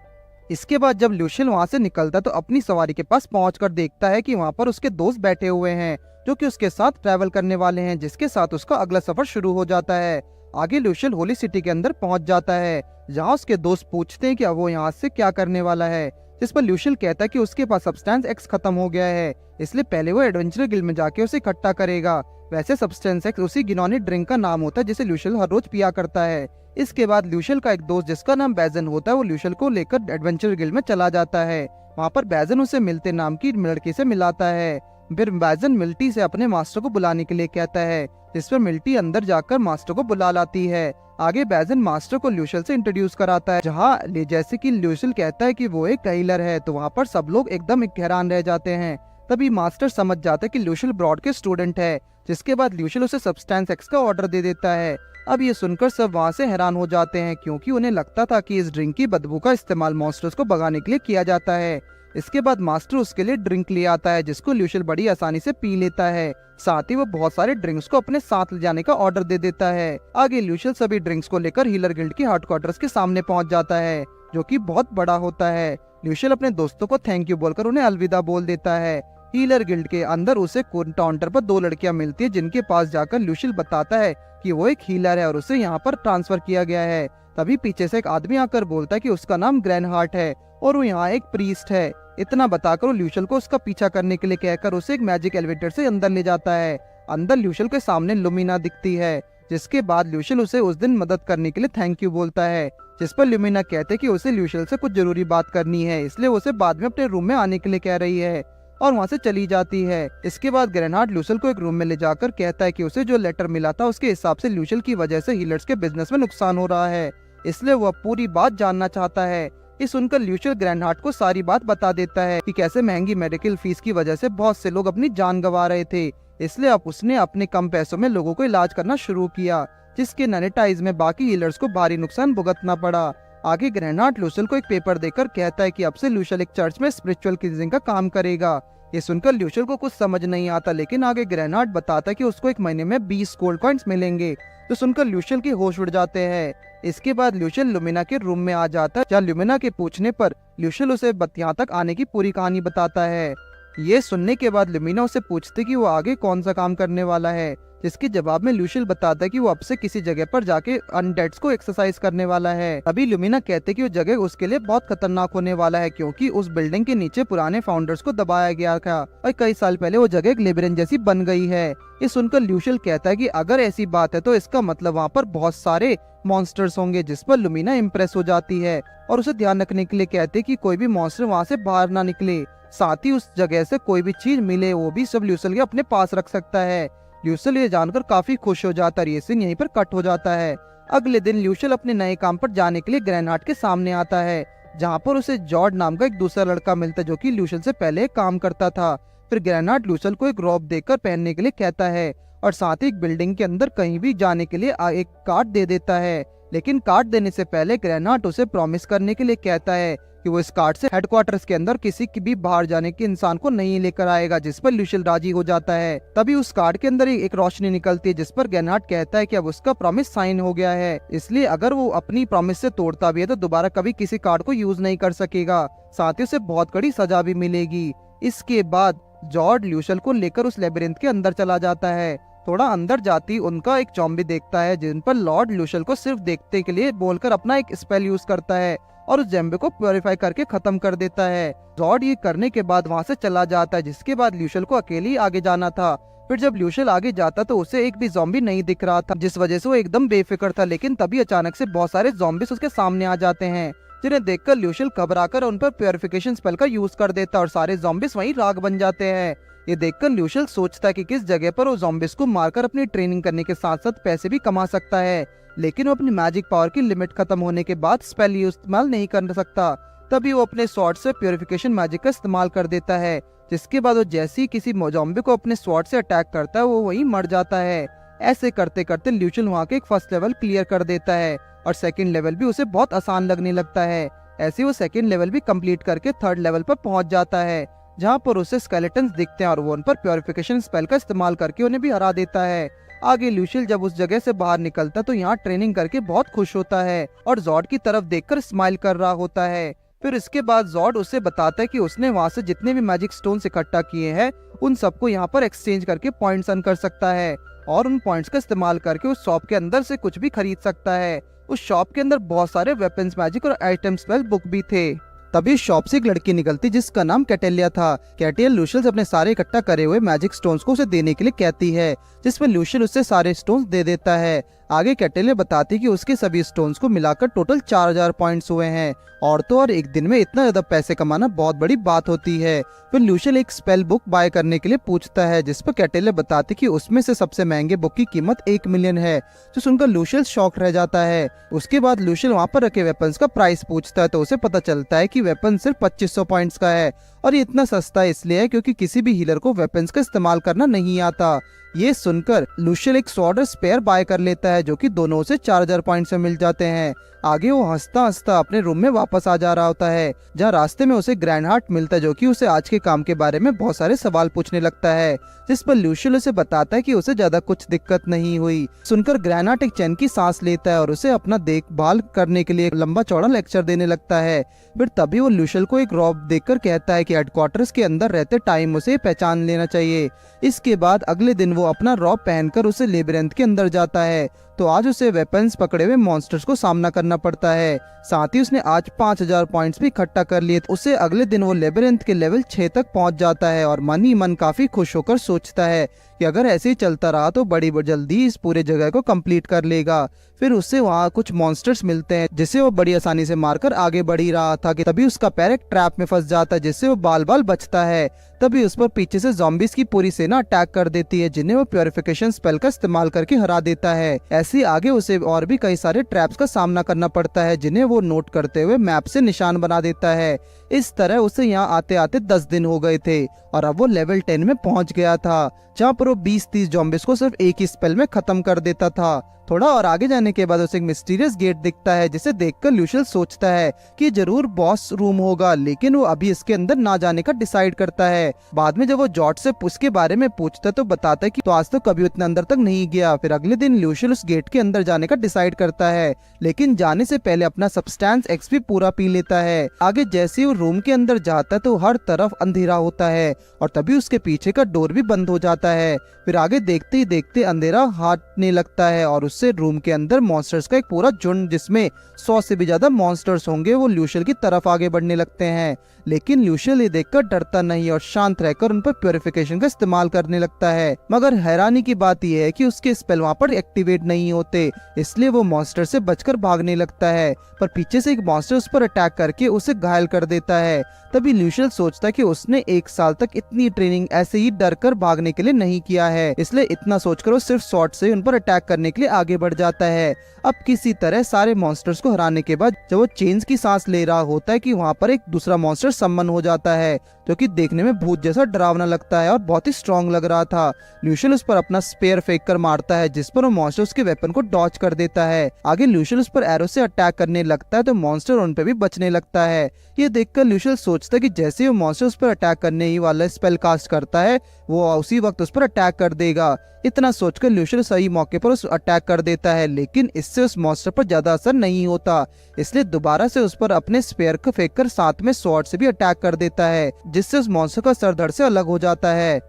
[SPEAKER 1] इसके बाद जब ल्यूशियल वहाँ से निकलता है तो अपनी सवारी के पास पहुंचकर देखता है कि वहाँ पर उसके दोस्त बैठे हुए हैं जो कि उसके साथ ट्रैवल करने वाले हैं, जिसके साथ उसका अगला सफर शुरू हो जाता है। आगे ल्यूशियल होली सिटी के अंदर पहुंच जाता है, जहाँ उसके दोस्त पूछते हैं कि अब वो यहाँ से क्या करने वाला है, जिस पर ल्यूशियल कहता है कि उसके पास सब्सटेंस एक्स खत्म हो गया है, इसलिए पहले वो एडवेंचर गिल्ड में जाके उसे इकट्ठा करेगा। वैसे सब्सटेंस एक्स उसी घिनौनी ड्रिंक का नाम होता है जिसे ल्यूशियल हर रोज पिया करता है। इसके बाद ल्यूशियल का एक दोस्त जिसका नाम बैजन होता है वो ल्यूशियल को लेकर एडवेंचर गिल्ड में चला जाता है। वहाँ पर बैजन उसे मिलते नाम की लड़की से मिलाता है। फिर बैजन मिल्टी से अपने मास्टर को बुलाने के लिए कहता है, जिस पर मिल्टी अंदर जाकर मास्टर को बुला लाती है। आगे बैजन मास्टर को ल्यूशियल से इंट्रोड्यूस कराता है, जहाँ जैसे कि ल्यूशियल कहता है कि वो एक हीलर है, तो वहाँ पर सब लोग एकदम हैरान रह जाते हैं। तभी मास्टर समझ जाता है कि ल्यूशियल ब्रॉड के स्टूडेंट है, जिसके बाद ल्यूशियल उसे सब्सटेंस एक्स का ऑर्डर दे देता है। अब ये सुनकर सब वहाँ से हैरान हो जाते हैं, क्योंकि उन्हें लगता था कि इस ड्रिंक की बदबू का इस्तेमाल मॉन्स्टर्स को भगाने के लिए किया जाता है। इसके बाद मास्टर उसके लिए ड्रिंक ले आता है, जिसको ल्यूशियल बड़ी आसानी से पी लेता है। साथ ही वो बहुत सारे ड्रिंक्स को अपने साथ ले जाने का ऑर्डर दे देता है। आगे ल्यूशियल सभी ड्रिंक्स को लेकर हीलर गिल्ड के हेडक्वार्टर्स के सामने पहुंच जाता है, जो कि बहुत बड़ा होता है। ल्यूशियल अपने दोस्तों को थैंक यू बोलकर उन्हें अलविदा बोल देता है। हीलर गिल्ड के अंदर उसे काउंटर पर दो लड़कियां मिलती है, जिनके पास जाकर ल्यूशियल बताता है कि वो एक हीलर है और उसे यहाँ पर ट्रांसफर किया गया है। तभी पीछे से एक आदमी आकर बोलता है कि उसका नाम ग्रैनहार्ट है और वो यहाँ एक प्रीस्ट है। इतना बताकर वो ल्यूशियल को उसका पीछा करने के लिए कहकर उसे एक मैजिक एलिवेटर से अंदर ले जाता है। अंदर ल्यूशियल के सामने लुमिना दिखती है, जिसके बाद ल्यूशियल उसे उस दिन मदद करने के लिए थैंक यू बोलता है, जिस पर लुमिना कहते कि उसे ल्यूशियल से कुछ जरूरी बात करनी है, इसलिए उसे बाद में अपने रूम में आने के लिए कह रही है और वहाँ से चली जाती है। इसके बाद ग्रेनहार्ट ल्यूशियल को एक रूम में ले जाकर कहता है कि उसे जो लेटर मिला था उसके हिसाब से ल्यूशियल की वजह से हीलर्स के बिजनेस में नुकसान हो रहा है, इसलिए वह पूरी बात जानना चाहता है। ये सुनकर ल्यूशियल ग्रैनहार्ट को सारी बात बता देता है कि कैसे महंगी मेडिकल फीस की वजह से बहुत से लोग अपनी जान गंवा रहे थे, इसलिए अब उसने अपने कम पैसों में लोगों को इलाज करना शुरू किया, जिसके नैनेटाइज में बाकी हीलर्स को भारी नुकसान भुगतना पड़ा। आगे ग्रैनहार्ट ल्यूशियल को एक पेपर देकर कहता है कि अब से ल्यूशियल एक चर्च में स्पिरिचुअल क्लींजिंग का काम करेगा। ये सुनकर ल्यूशियल को कुछ समझ नहीं आता, लेकिन आगे ग्रैनहार्ट बताता है कि उसको एक महीने में 20 गोल्ड कॉइंस मिलेंगे, तो सुनकर ल्यूशियल के होश उड़ जाते हैं। इसके बाद ल्यूशियल लुमिना के रूम में आ जाता है, जहाँ लुमिना के पूछने पर ल्यूशियल उसे यहाँ तक आने की पूरी कहानी बताता है। ये सुनने के बाद लुमिना उसे पूछती कि वो आगे कौन सा काम करने वाला है, जिसके जवाब में ल्यूशियल बताता है कि वो अब से किसी जगह पर जाके अनडेड्स को एक्सरसाइज करने वाला है। अभी लुमिना कहते कि वो जगह उसके लिए बहुत खतरनाक होने वाला है, क्योंकि उस बिल्डिंग के नीचे पुराने फाउंडर्स को दबाया गया था और कई साल पहले वो जगह एक लेबिरिंथ जैसी बन गई है। ये सुनकर ल्यूशियल कहता है कि अगर ऐसी बात है तो इसका मतलब वहाँ पर बहुत सारे मॉन्स्टर्स होंगे, जिस पर लुमिना इम्प्रेस हो जाती है और उसे ध्यान रखने के लिए कहते कि कोई भी मॉन्स्टर वहाँ से बाहर ना निकले, साथ ही उस जगह से कोई भी चीज मिले वो भी सब ल्यूशियल के अपने पास रख सकता है। ल्यूशियल ये जानकर काफी खुश हो जाता है। ये सीन यहीं पर कट हो जाता है। अगले दिन ल्यूशियल अपने नए काम पर जाने के लिए ग्रैनहार्ट के सामने आता है, जहाँ पर उसे जॉर्ज नाम का एक दूसरा लड़का मिलता है, जो कि ल्यूशियल से पहले काम करता था। फिर ग्रैनहार्ट ल्यूशियल को एक रॉब देकर पहनने के लिए कहता है और साथ ही एक बिल्डिंग के अंदर कहीं भी जाने के लिए एक कार्ड दे देता है, लेकिन कार्ड देने से पहले ग्रैनहार्ट उसे प्रॉमिस करने के लिए कहता है कि वो इस कार्ड से हेडक्वार्टर्स के अंदर किसी की भी बाहर जाने के इंसान को नहीं लेकर आएगा, जिस पर ल्यूशियल राजी हो जाता है। तभी उस कार्ड के अंदर एक रोशनी निकलती है, जिस पर ग्रैनहार्ट कहता है कि अब उसका प्रॉमिस साइन हो गया है, इसलिए अगर वो अपनी प्रॉमिस से तोड़ता भी है तो दोबारा कभी किसी कार्ड को यूज नहीं कर सकेगा, साथ ही उसे बहुत कड़ी सजा भी मिलेगी। इसके बाद जॉर्ज ल्यूशियल को लेकर उस लेबिरिंथ के अंदर चला जाता है। थोड़ा अंदर जाती उनका एक ज़ॉम्बी देखता है, जिन पर लॉर्ड ल्यूशियल को सिर्फ देखने के लिए बोलकर अपना एक स्पेल यूज करता है और उस ज़ॉम्बी को प्योरीफाई करके खत्म कर देता है। जॉर्ज ये करने के बाद वहाँ से चला जाता है, जिसके बाद ल्यूशियल को अकेले ही आगे जाना था। फिर जब ल्यूशियल आगे जाता तो उसे एक भी ज़ॉम्बी नहीं दिख रहा था, जिस वजह से वो एकदम बेफिक्र था। लेकिन तभी अचानक से बहुत सारे ज़ॉम्बीज उसके सामने आ जाते हैं, जिन्हें देखकर ल्यूशियल घबराकर उन पर प्योरिफिकेशन स्पेल का यूज कर देता और सारे ज़ॉम्बीज वहीं राख बन जाते हैं। ये देखकर ल्यूशियल सोचता है कि किस जगह पर वो ज़ॉम्बीज को मारकर अपनी ट्रेनिंग करने के साथ साथ पैसे भी कमा सकता है, लेकिन वो अपनी मैजिक पावर की लिमिट खत्म होने के बाद स्पेल इस्तेमाल नहीं कर सकता। तभी वो अपने स्वॉर्ड से प्योरिफिकेशन मैजिक का इस्तेमाल कर देता है, जिसके बाद वो जैसे ही किसी ज़ॉम्बी को अपने स्वॉर्ड से अटैक करता है वो वहीं मर जाता है। ऐसे करते करते ल्यूशियल वहाँ के एक फर्स्ट लेवल क्लियर कर देता है और सेकंड लेवल भी उसे बहुत आसान लगने लगता है। ऐसे वो सेकंड लेवल भी कंप्लीट करके थर्ड लेवल पर पहुंच जाता है, जहाँ पर उसे स्केलेटन्स दिखते हैं और वो उन पर प्योरिफिकेशन स्पेल का इस्तेमाल करके उन्हें भी हरा देता है। आगे ल्यूशियल जब उस जगह से बाहर निकलता तो यहाँ ट्रेनिंग करके बहुत खुश होता है और जॉर्ज की तरफ देखकर स्माइल कर रहा होता है। फिर इसके बाद जॉर्ड उसे बताता है कि उसने वहां से जितने भी मैजिक स्टोन्स इकट्ठा किए हैं उन सबको यहाँ पर एक्सचेंज करके पॉइंट्स अर्न कर सकता है और उन पॉइंट्स का इस्तेमाल करके उस शॉप के अंदर से कुछ भी खरीद सकता है। उस शॉप के अंदर बहुत सारे वेपन्स, मैजिक और आइटम स्पेल बुक भी थे। तभी शॉप से एक लड़की निकलती जिसका नाम कैटेलिया था। कैटेलिया लूशियल से अपने सारे इकट्ठा करे हुए मैजिक स्टोन्स को उसे देने के लिए कहती है, जिसमें लूशियल उससे सारे स्टोन्स दे देता है। आगे कैटेलिया बताती कि उसके सभी स्टोन्स को मिलाकर टोटल 4000 पॉइंट्स हुए हैं और तो और एक दिन में इतना ज्यादा पैसे कमाना बहुत बड़ी बात होती है। फिर लूशियल एक स्पेल बुक बाय करने के लिए पूछता है, जिस पर कैटेलिया बताती कि उसमें से सबसे महंगे बुक की कीमत 1 मिलियन है, जो सुनकर लूशियल शॉक रह जाता है। उसके बाद लूशियल वहाँ पर रखे वेपन्स का प्राइस पूछता है तो उसे पता चलता है कि वेपन सिर्फ 2500 पॉइंट्स का है और ये इतना सस्ता इसलिए है क्योंकि किसी भी हीलर को वेपन्स का इस्तेमाल करना नहीं आता। ये सुनकर लूशियल एक स्वॉर्ड स्पेयर बाय कर लेता है जो कि दोनों से 4000 पॉइंट से मिल जाते हैं। आगे वो हंसता हंसता अपने रूम में वापस आ जा रहा होता है, जहाँ रास्ते में उसे ग्रैंड हार्ट मिलता है जो कि उसे आज के काम के बारे में बहुत सारे सवाल पूछने लगता है, जिस पर लूशियल उसे बताता है कि उसे ज्यादा कुछ दिक्कत नहीं हुई। सुनकर ग्रैंड हार्ट एक चैन की सांस लेता है और उसे अपना देखभाल करने के लिए लंबा चौड़ा लेक्चर देने लगता है। फिर तभी वो लूशियल को एक रॉब देकर कहता है कि हेडक्वार्टर्स के अंदर रहते टाइम उसे पहचान लेना चाहिए। इसके बाद अगले दिन वो अपना रॉब पहनकर उसे लेबिरिंथ के अंदर जाता है। तो आज उसे वेपन्स पकड़े हुए मॉन्स्टर्स को सामना करना पड़ता है। साथ ही उसने आज 5000 पॉइंट्स भी इकट्ठा कर लिए। उसे अगले दिन वो लेबिरिंथ के लेवल 6 तक पहुंच जाता है और मन ही मन काफी खुश होकर सोचता है कि अगर ऐसे ही चलता रहा तो बड़ी जल्दी इस पूरे जगह को कंप्लीट कर लेगा। फिर उससे वहाँ कुछ मॉन्स्टर्स मिलते हैं जिसे वो बड़ी आसानी से मारकर आगे बढ़ ही रहा था कि तभी उसका पैर एक ट्रैप में फंस जाता है जिससे वो बाल बाल बचता है। तभी उस पर पीछे से ज़ॉम्बीज की पूरी सेना अटैक कर देती है जिन्हें वो प्योरिफिकेशन स्पेल का इस्तेमाल करके हरा देता है। ऐसे आगे उसे और भी कई सारे ट्रैप्स का सामना करना पड़ता है जिन्हें वो नोट करते हुए मैप से निशान बना देता है। इस तरह उसे यहाँ आते आते 10 दिन हो गए थे और अब वो लेवल 10 में पहुंच गया था, जहाँ पर वो 20-30 ज़ॉम्बीज को सिर्फ एक ही स्पेल में खत्म कर देता था। थोड़ा और आगे जाने के बाद उसे एक मिस्टीरियस गेट दिखता है जिसे देखकर लूशियल सोचता है कि जरूर बॉस रूम होगा, लेकिन वो अभी इसके अंदर ना जाने का डिसाइड करता है। बाद में जब वो जॉर्ज से उसके बारे में पूछता है तो बताता है कि तो आज तो कभी उतना अंदर तक नहीं गया। फिर अगले दिन लूशियल उस गेट के अंदर जाने का डिसाइड करता है, लेकिन जाने से पहले अपना सब्सटेंस एक्स भी पूरा पी लेता है। आगे जैसे ही वो रूम के अंदर जाता है तो हर तरफ अंधेरा होता है और तभी उसके पीछे का डोर भी बंद हो जाता है। फिर आगे देखते ही देखते अंधेरा हटने लगता है और उससे रूम के अंदर मॉन्स्टर्स का एक पूरा झुंड जिसमें 100 से भी ज्यादा मॉन्स्टर्स होंगे वो लूशियल की तरफ आगे बढ़ने लगते हैं। लेकिन लूशियल ये देखकर डरता नहीं और शांत रहकर उन पर प्योरिफिकेशन का इस्तेमाल करने लगता है। मगर हैरानी की बात यह है कि उसके स्पेल वहाँ पर एक्टिवेट नहीं होते, इसलिए वो मॉन्स्टर से बचकर भागने लगता है, पर पीछे से एक मॉन्स्टर उस पर अटैक करके उसे घायल कर देता है। तभी लूशियल सोचता है कि उसने 1 साल तक इतनी ट्रेनिंग ऐसे ही डर कर भागने के लिए नहीं किया है, इसलिए इतना सोचकर वो सिर्फ शॉट से उन पर अटैक करने के लिए आगे बढ़ जाता है। अब किसी तरह सारे मॉन्स्टर्स को हराने के बाद जब वो चेंज की सांस ले रहा होता है कि वहाँ पर एक दूसरा मॉन्स्टर सम्मन हो जाता है जो कि देखने में भूत जैसा डरावना लगता है और बहुत ही स्ट्रॉन्ग लग रहा था। लूशियल उस पर अपना स्पेयर फेंक कर मारता है जिस पर वो मॉन्स्टर उसके वेपन को डॉच कर देता है। आगे लूशियल उस पर एरो से अटैक करने लगता है तो मॉन्स्टर उन पे भी बचने लगता है। ये देखकर लूशियल सोचता है कि जैसे ही वो मॉन्स्टर उस पर अटैक करने ही वाला स्पेल कास्ट करता है वो उसी वक्त उस पर अटैक कर देगा। इतना सोचकर लूशियल सही मौके पर उस अटैक कर देता है, लेकिन इससे उस मॉन्स्टर पर ज्यादा असर नहीं होता, इसलिए दोबारा से उस पर अपने स्पेयर को फेंककर साथ में स्वॉर्ड से भी अटैक कर देता है जिससे उस मॉन्स्टर का सर धड़ से अलग हो जाता है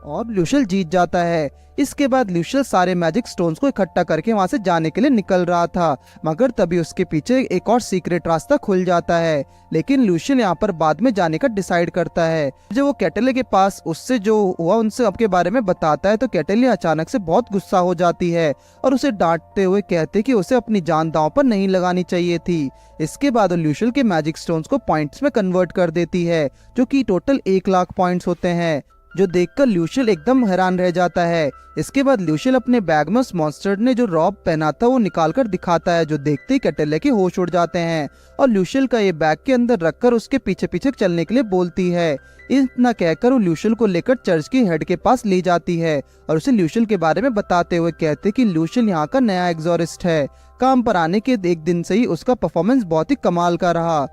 [SPEAKER 1] और लूशियल जीत जाता है। इसके बाद लूशियल सारे मैजिक स्टोन्स को इकट्ठा करके वहां से जाने के लिए निकल रहा था, मगर तभी उसके पीछे एक और सीक्रेट रास्ता खुल जाता है। लेकिन लूशियल यहाँ पर बाद में जाने का डिसाइड करता है। जब वो कैटेलिया के पास उससे जो हुआ उनसे आपके बारे में बताता है तो कैटेलिया अचानक से बहुत गुस्सा हो जाती है और उसे डांटते हुए कहते कि उसे अपनी जान दांव पर नहीं लगानी चाहिए थी। इसके बाद वो लूशियल के मैजिक स्टोन्स को पॉइंट्स में कन्वर्ट कर देती है जो कि टोटल 1 लाख पॉइंट्स होते हैं, जो देखकर लूशियल एकदम हैरान रह जाता है। इसके बाद लूशियल अपने बैग में उस मॉन्स्टर ने जो रॉब पहना था वो निकाल कर दिखाता है, जो देखते ही कैटेलिया के होश उड़ जाते हैं और लूशियल का ये बैग के अंदर रखकर उसके पीछे पीछे चलने के लिए बोलती है। इतना कहकर वो लूशियल को लेकर चर्च की हेड के पास ले जाती है और उसे लूशियल के बारे में बताते हुए कहते कि लूशियल यहाँ का नया एग्जॉरिस्ट है। काम पर आने के एक दिन से ही उसका परफॉर्मेंस बहुत ही कमाल का रहा।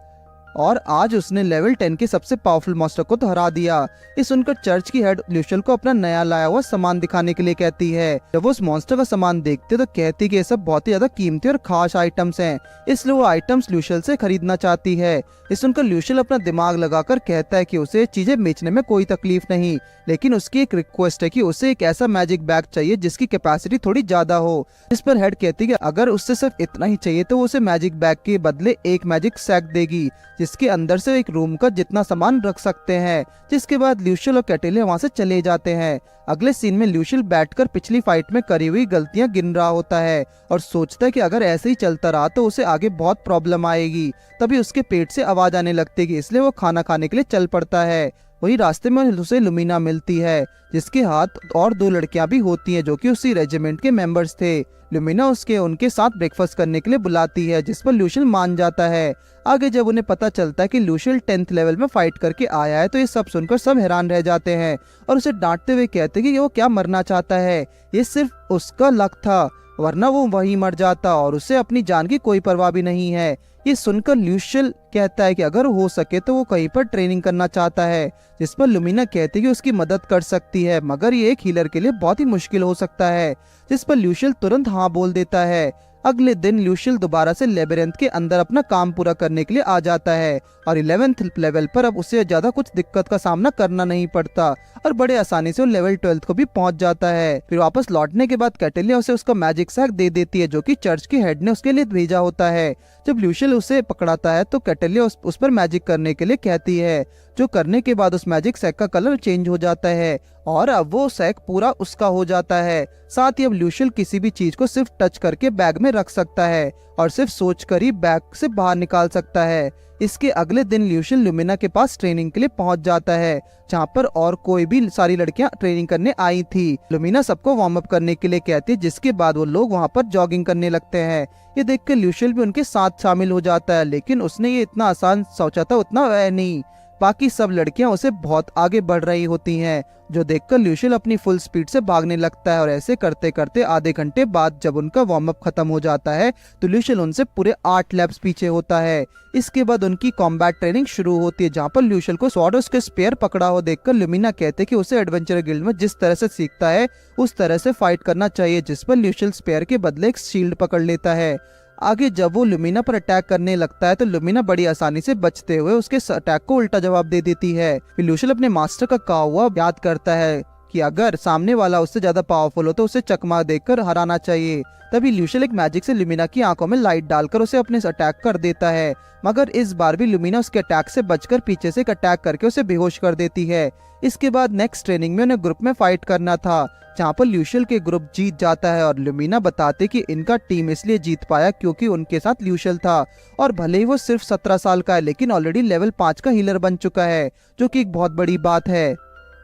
[SPEAKER 1] और आज उसने लेवल 10 के सबसे पावरफुल मॉन्स्टर को तो हरा दिया। ये सुनकर चर्च की हेड ल्यूशियल को अपना नया लाया हुआ सामान दिखाने के लिए कहती है। जब वो उस मॉन्स्टर का सामान देखते तो कहती है कि ये सब बहुत ही ज्यादा कीमती और खास आइटम्स हैं, इसलिए वो आइटम्स ल्यूशियल से खरीदना चाहती है। ये सुनकर ल्यूशियल अपना दिमाग लगाकर कहता है कि उसे चीजें बेचने में कोई तकलीफ नहीं, लेकिन उसकी एक रिक्वेस्ट है कि उसे एक ऐसा मैजिक बैग चाहिए जिसकी कैपेसिटी थोड़ी ज्यादा हो। इस पर हेड कहती है कि अगर उससे सिर्फ इतना ही चाहिए तो वो उसे मैजिक बैग के बदले एक मैजिक सैक देगी, जिसके अंदर से एक रूम का जितना सामान रख सकते हैं। जिसके बाद ल्यूशियल और कैटेलिया वहां से चले जाते हैं। अगले सीन में ल्यूशियल बैठकर पिछली फाइट में करी हुई गलतियां गिन रहा होता है और सोचता है कि अगर ऐसे ही चलता रहा तो उसे आगे बहुत प्रॉब्लम आएगी। तभी उसके पेट से आवाज आने लगती है, इसलिए वो खाना खाने के लिए चल पड़ता है। वही रास्ते में उसे लुमिना मिलती है, जिसके हाथ और 2 लड़कियां भी होती हैं जो कि उसी रेजिमेंट के मेंबर्स थे। लुमिना उनके साथ ब्रेकफास्ट करने के लिए बुलाती है, जिस पर ल्यूशियल मान जाता है। आगे जब उन्हें पता चलता है कि ल्यूशियल 10th लेवल में फाइट करके आया है तो ये सब सुनकर सब हैरान रह जाते हैं और उसे डांटते हुए कहते हैं कि वो क्या मरना चाहता है, ये सिर्फ उसका लक था, वरना वो वहीं मर जाता और उसे अपनी जान की कोई परवाह भी नहीं है। ये सुनकर ल्यूशियल कहता है कि अगर हो सके तो वो कहीं पर ट्रेनिंग करना चाहता है, जिस पर लुमिना कहती है कि उसकी मदद कर सकती है, मगर ये एक हीलर के लिए बहुत ही मुश्किल हो सकता है। जिस पर ल्यूशियल तुरंत हाँ बोल देता है। अगले दिन ल्यूशियल दोबारा से लेबिरिंथ के अंदर अपना काम पूरा करने के लिए आ जाता है और 11th लेवल पर अब उसे ज्यादा कुछ दिक्कत का सामना करना नहीं पड़ता और बड़े आसानी से वो लेवल 12 को भी पहुंच जाता है। फिर वापस लौटने के बाद कैटेलिया उसे उसका मैजिक सैक दे देती है जो कि चर्च के हेड ने उसके लिए भेजा होता है। जब ल्यूशियल उसे पकड़ाता है तो कैटेलिया उस पर मैजिक करने के लिए कहती है, जो करने के बाद उस मैजिक सैक का कलर चेंज हो जाता है और अब वो सैक पूरा उसका हो जाता है। साथ ही अब ल्यूशियल किसी भी चीज को सिर्फ टच करके बैग में रख सकता है और सिर्फ सोचकर ही बैग से बाहर निकाल सकता है। इसके अगले दिन ल्यूशियल लुमिना के पास ट्रेनिंग के लिए पहुंच जाता है, जहां पर और कोई भी सारी लड़कियां ट्रेनिंग करने आई थी। लुमिना सबको वार्म अप करने के लिए कहती है, जिसके बाद वो लोग वहां पर जॉगिंग करने लगते हैं। ये देखकर ल्यूशियल भी उनके साथ शामिल हो जाता है, लेकिन उसने ये इतना आसान सोचा था उतना वह नहीं। बाकी सब लड़कियां उसे बहुत आगे बढ़ रही होती हैं, जो देखकर ल्यूशियल अपनी फुल स्पीड से भागने लगता है और ऐसे करते करते आधे घंटे बाद जब उनका वार्म अप खत्म हो जाता है तो ल्यूशियल उनसे पूरे 8 लैप्स पीछे होता है। इसके बाद उनकी कॉम्बैट ट्रेनिंग शुरू होती है, जहाँ पर ल्यूशियल को स्वॉर्ड और उसके स्पेयर पकड़ा हो देखकर लुमिना कहते कि उसे एडवेंचर गिल्ड में जिस तरह से सीखता है उस तरह से फाइट करना चाहिए, जिस पर ल्यूशियल स्पेयर के बदले एक शील्ड पकड़ लेता है। आगे जब वो लुमिना पर अटैक करने लगता है तो लुमिना बड़ी आसानी से बचते हुए उसके अटैक को उल्टा जवाब दे देती है। फिर ल्यूशियल अपने मास्टर का कहा हुआ याद करता है कि अगर सामने वाला उससे ज्यादा पावरफुल हो तो उसे चकमा देकर हराना चाहिए। तभी ल्यूशियल एक मैजिक से लुमिना की आंखों में लाइट डालकर उसे अपने अटैक कर देता है, मगर इस बार भी लुमिना उसके अटैक से बचकर पीछे से एक अटैक करके उसे बेहोश कर देती है। इसके बाद नेक्स्ट ट्रेनिंग में उन्हें ग्रुप में फाइट करना था, जहाँ पर ल्यूशियल के ग्रुप जीत जाता है और लुमिना बताते कि इनका टीम इसलिए जीत पाया क्योंकि उनके साथ ल्यूशियल था और भले ही वो सिर्फ 17 साल का है लेकिन ऑलरेडी लेवल 5 का हीलर बन चुका है, जो कि एक बहुत बड़ी बात है।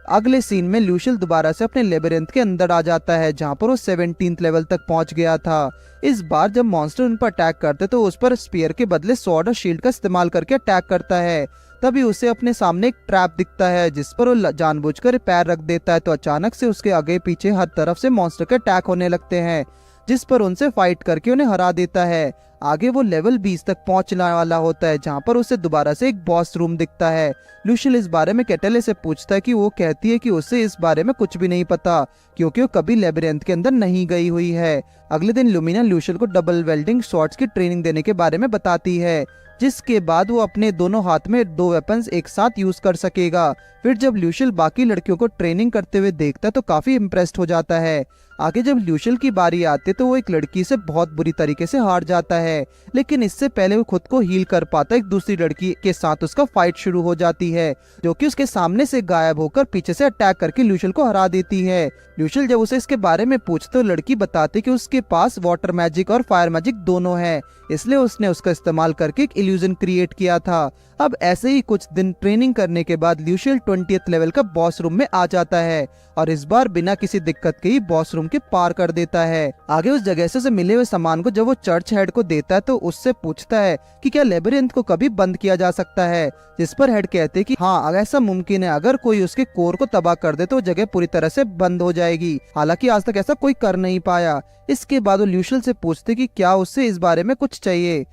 [SPEAKER 1] अगले सीन में ल्यूशियल दोबारा से अपने लेबिरिंथ के अंदर आ जाता है, जहाँ पर वो 17th लेवल तक पहुंच गया था। इस बार जब मॉन्स्टर उन पर अटैक करते तो उस पर स्पीयर के बदले स्वॉर्ड और शील्ड का इस्तेमाल करके अटैक करता है। तभी उसे अपने सामने एक ट्रैप दिखता है जिस पर वो जानबूझकर पैर रख देता है, तो अचानक से उसके आगे पीछे हर तरफ से मॉन्स्टर के अटैक होने लगते हैं, जिस पर उनसे फाइट करके उन्हें हरा देता है। आगे वो लेवल 20 तक पहुंचने वाला होता है, जहां पर उसे दोबारा से एक बॉस रूम दिखता है। ल्यूशियल इस बारे में कैटेलिया से पूछता है कि वो कहती है कि उसे इस बारे में कुछ भी नहीं पता क्योंकि वो कभी लेबिरिंथ के अंदर नहीं गई हुई है। अगले दिन लुमिना ल्यूशियल को डबल वेल्डिंग शॉट्स की ट्रेनिंग देने के बारे में बताती है, जिसके बाद वो अपने दोनों हाथ में 2 वेपन्स एक साथ यूज कर सकेगा। फिर जब ल्यूशियल बाकी लड़कियों को ट्रेनिंग करते हुए देखता है तो काफी इम्प्रेस्ड हो जाता है। आगे जब ल्यूशियल की बारी आती है तो वो एक लड़की से बहुत बुरी तरीके से हार जाता है, लेकिन इससे पहले वो खुद को हील कर पाता है एक दूसरी लड़की के साथ उसका फाइट शुरू हो जाती है, जो कि उसके सामने से गायब होकर पीछे से अटैक करके ल्यूशियल को हरा देती है। ल्यूशियल जब उसे इसके बारे में पूछते तो लड़की बताती कि उसके पास वाटर मैजिक और फायर मैजिक दोनों है, इसलिए उसने उसका इस्तेमाल करके एक इल्यूजन क्रिएट किया था। अब ऐसे ही कुछ दिन ट्रेनिंग करने के बाद ल्यूशियल 20th लेवल का बॉस रूम में आ जाता है और इस बार बिना किसी दिक्कत के ही बॉस रूम रूम के पार कर देता है। आगे उस जगह से मिले हुए सामान को जब वो चर्च हेड को देता है तो उससे पूछता है कि क्या लेबिरिंथ को कभी बंद किया जा सकता है, जिस पर हेड कहते हैं कि हाँ अगर ऐसा मुमकिन है, अगर कोई उसके कोर को तबाह कर दे तो जगह पूरी तरह से बंद हो जाएगी। हालांकि आज तक ऐसा कोई कर नहीं पाया। इसके बाद वो ल्यूशियल से पूछते कि क्या उसे इस बारे में कुछ चाहिए।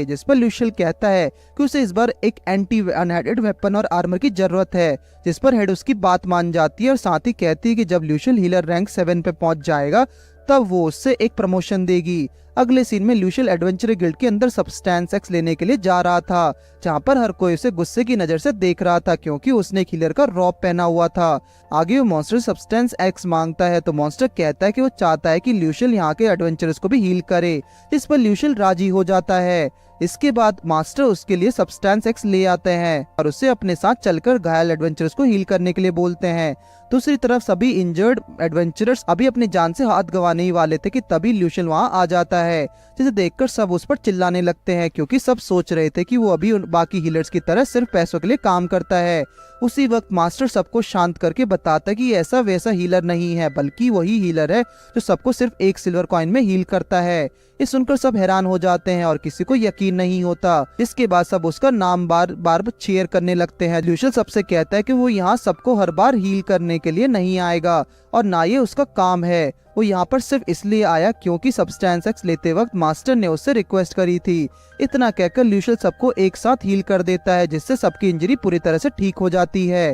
[SPEAKER 1] जिस पर ल्यूशियल कहता है कि उसे इस बार एक एंटी अनहेडेड वेपन और आर्मर की जरूरत है, जिस पर हेड उसकी बात मान जाती है और साथ ही कहती है कि जब ल्यूशियल हीलर रैंक 7 पे पहुंच जाएगा तब वो उससे एक प्रमोशन देगी। अगले सीन में ल्यूशियल एडवेंचर गिल्ड के अंदर सब्सटेंस एक्स लेने के लिए जा रहा था, जहां पर हर कोई उसे गुस्से की नजर से देख रहा था क्योंकि उसने एक हीलर का रॉब पहना हुआ था। आगे वो मॉन्स्टर सब्सटेंस एक्स मांगता है तो मॉन्स्टर कहता है कि वो चाहता है कि ल्यूशियल यहाँ के एडवेंचरर्स को भी हील करे, इस पर ल्यूशियल राजी हो जाता है। इसके बाद मास्टर उसके लिए सब्सटेंस एक्स ले आते हैं और उसे अपने साथ चलकर घायल एडवेंचरर्स को हील करने के लिए बोलते हैं। दूसरी तरफ सभी इंजर्ड एडवेंचरर्स अभी अपनी जान से हाथ गंवाने ही वाले थे कि तभी ल्यूशियल वहां आ जाता है, जिसे देखकर सब उस पर चिल्लाने लगते हैं क्योंकि सब सोच रहे थे कि वो अभी बाकी हीलर्स की तरह सिर्फ पैसों के लिए काम करता है। उसी वक्त मास्टर सबको शांत करके बताता है कि ऐसा वैसा हीलर नहीं है, बल्कि वही हीलर है जो सबको सिर्फ एक सिल्वर कॉइन में हील करता है। ये सुनकर सब हैरान हो जाते हैं और किसी को यकीन नहीं होता। इसके बाद सब उसका नाम बार बार चेयर करने लगते हैं। ल्यूशियल सबसे कहता है कि वो यहाँ सबको हर बार हील करने के लिए नहीं आएगा और ना ये उसका काम है, वो यहाँ पर सिर्फ इसलिए आया क्योंकि सब्सटेंस एक्स लेते वक्त मास्टर ने उससे रिक्वेस्ट करी थी। इतना कहकर ल्यूशियल सबको एक साथ हील कर देता है, जिससे सबकी इंजरी पूरी तरह से ठीक हो जाती है।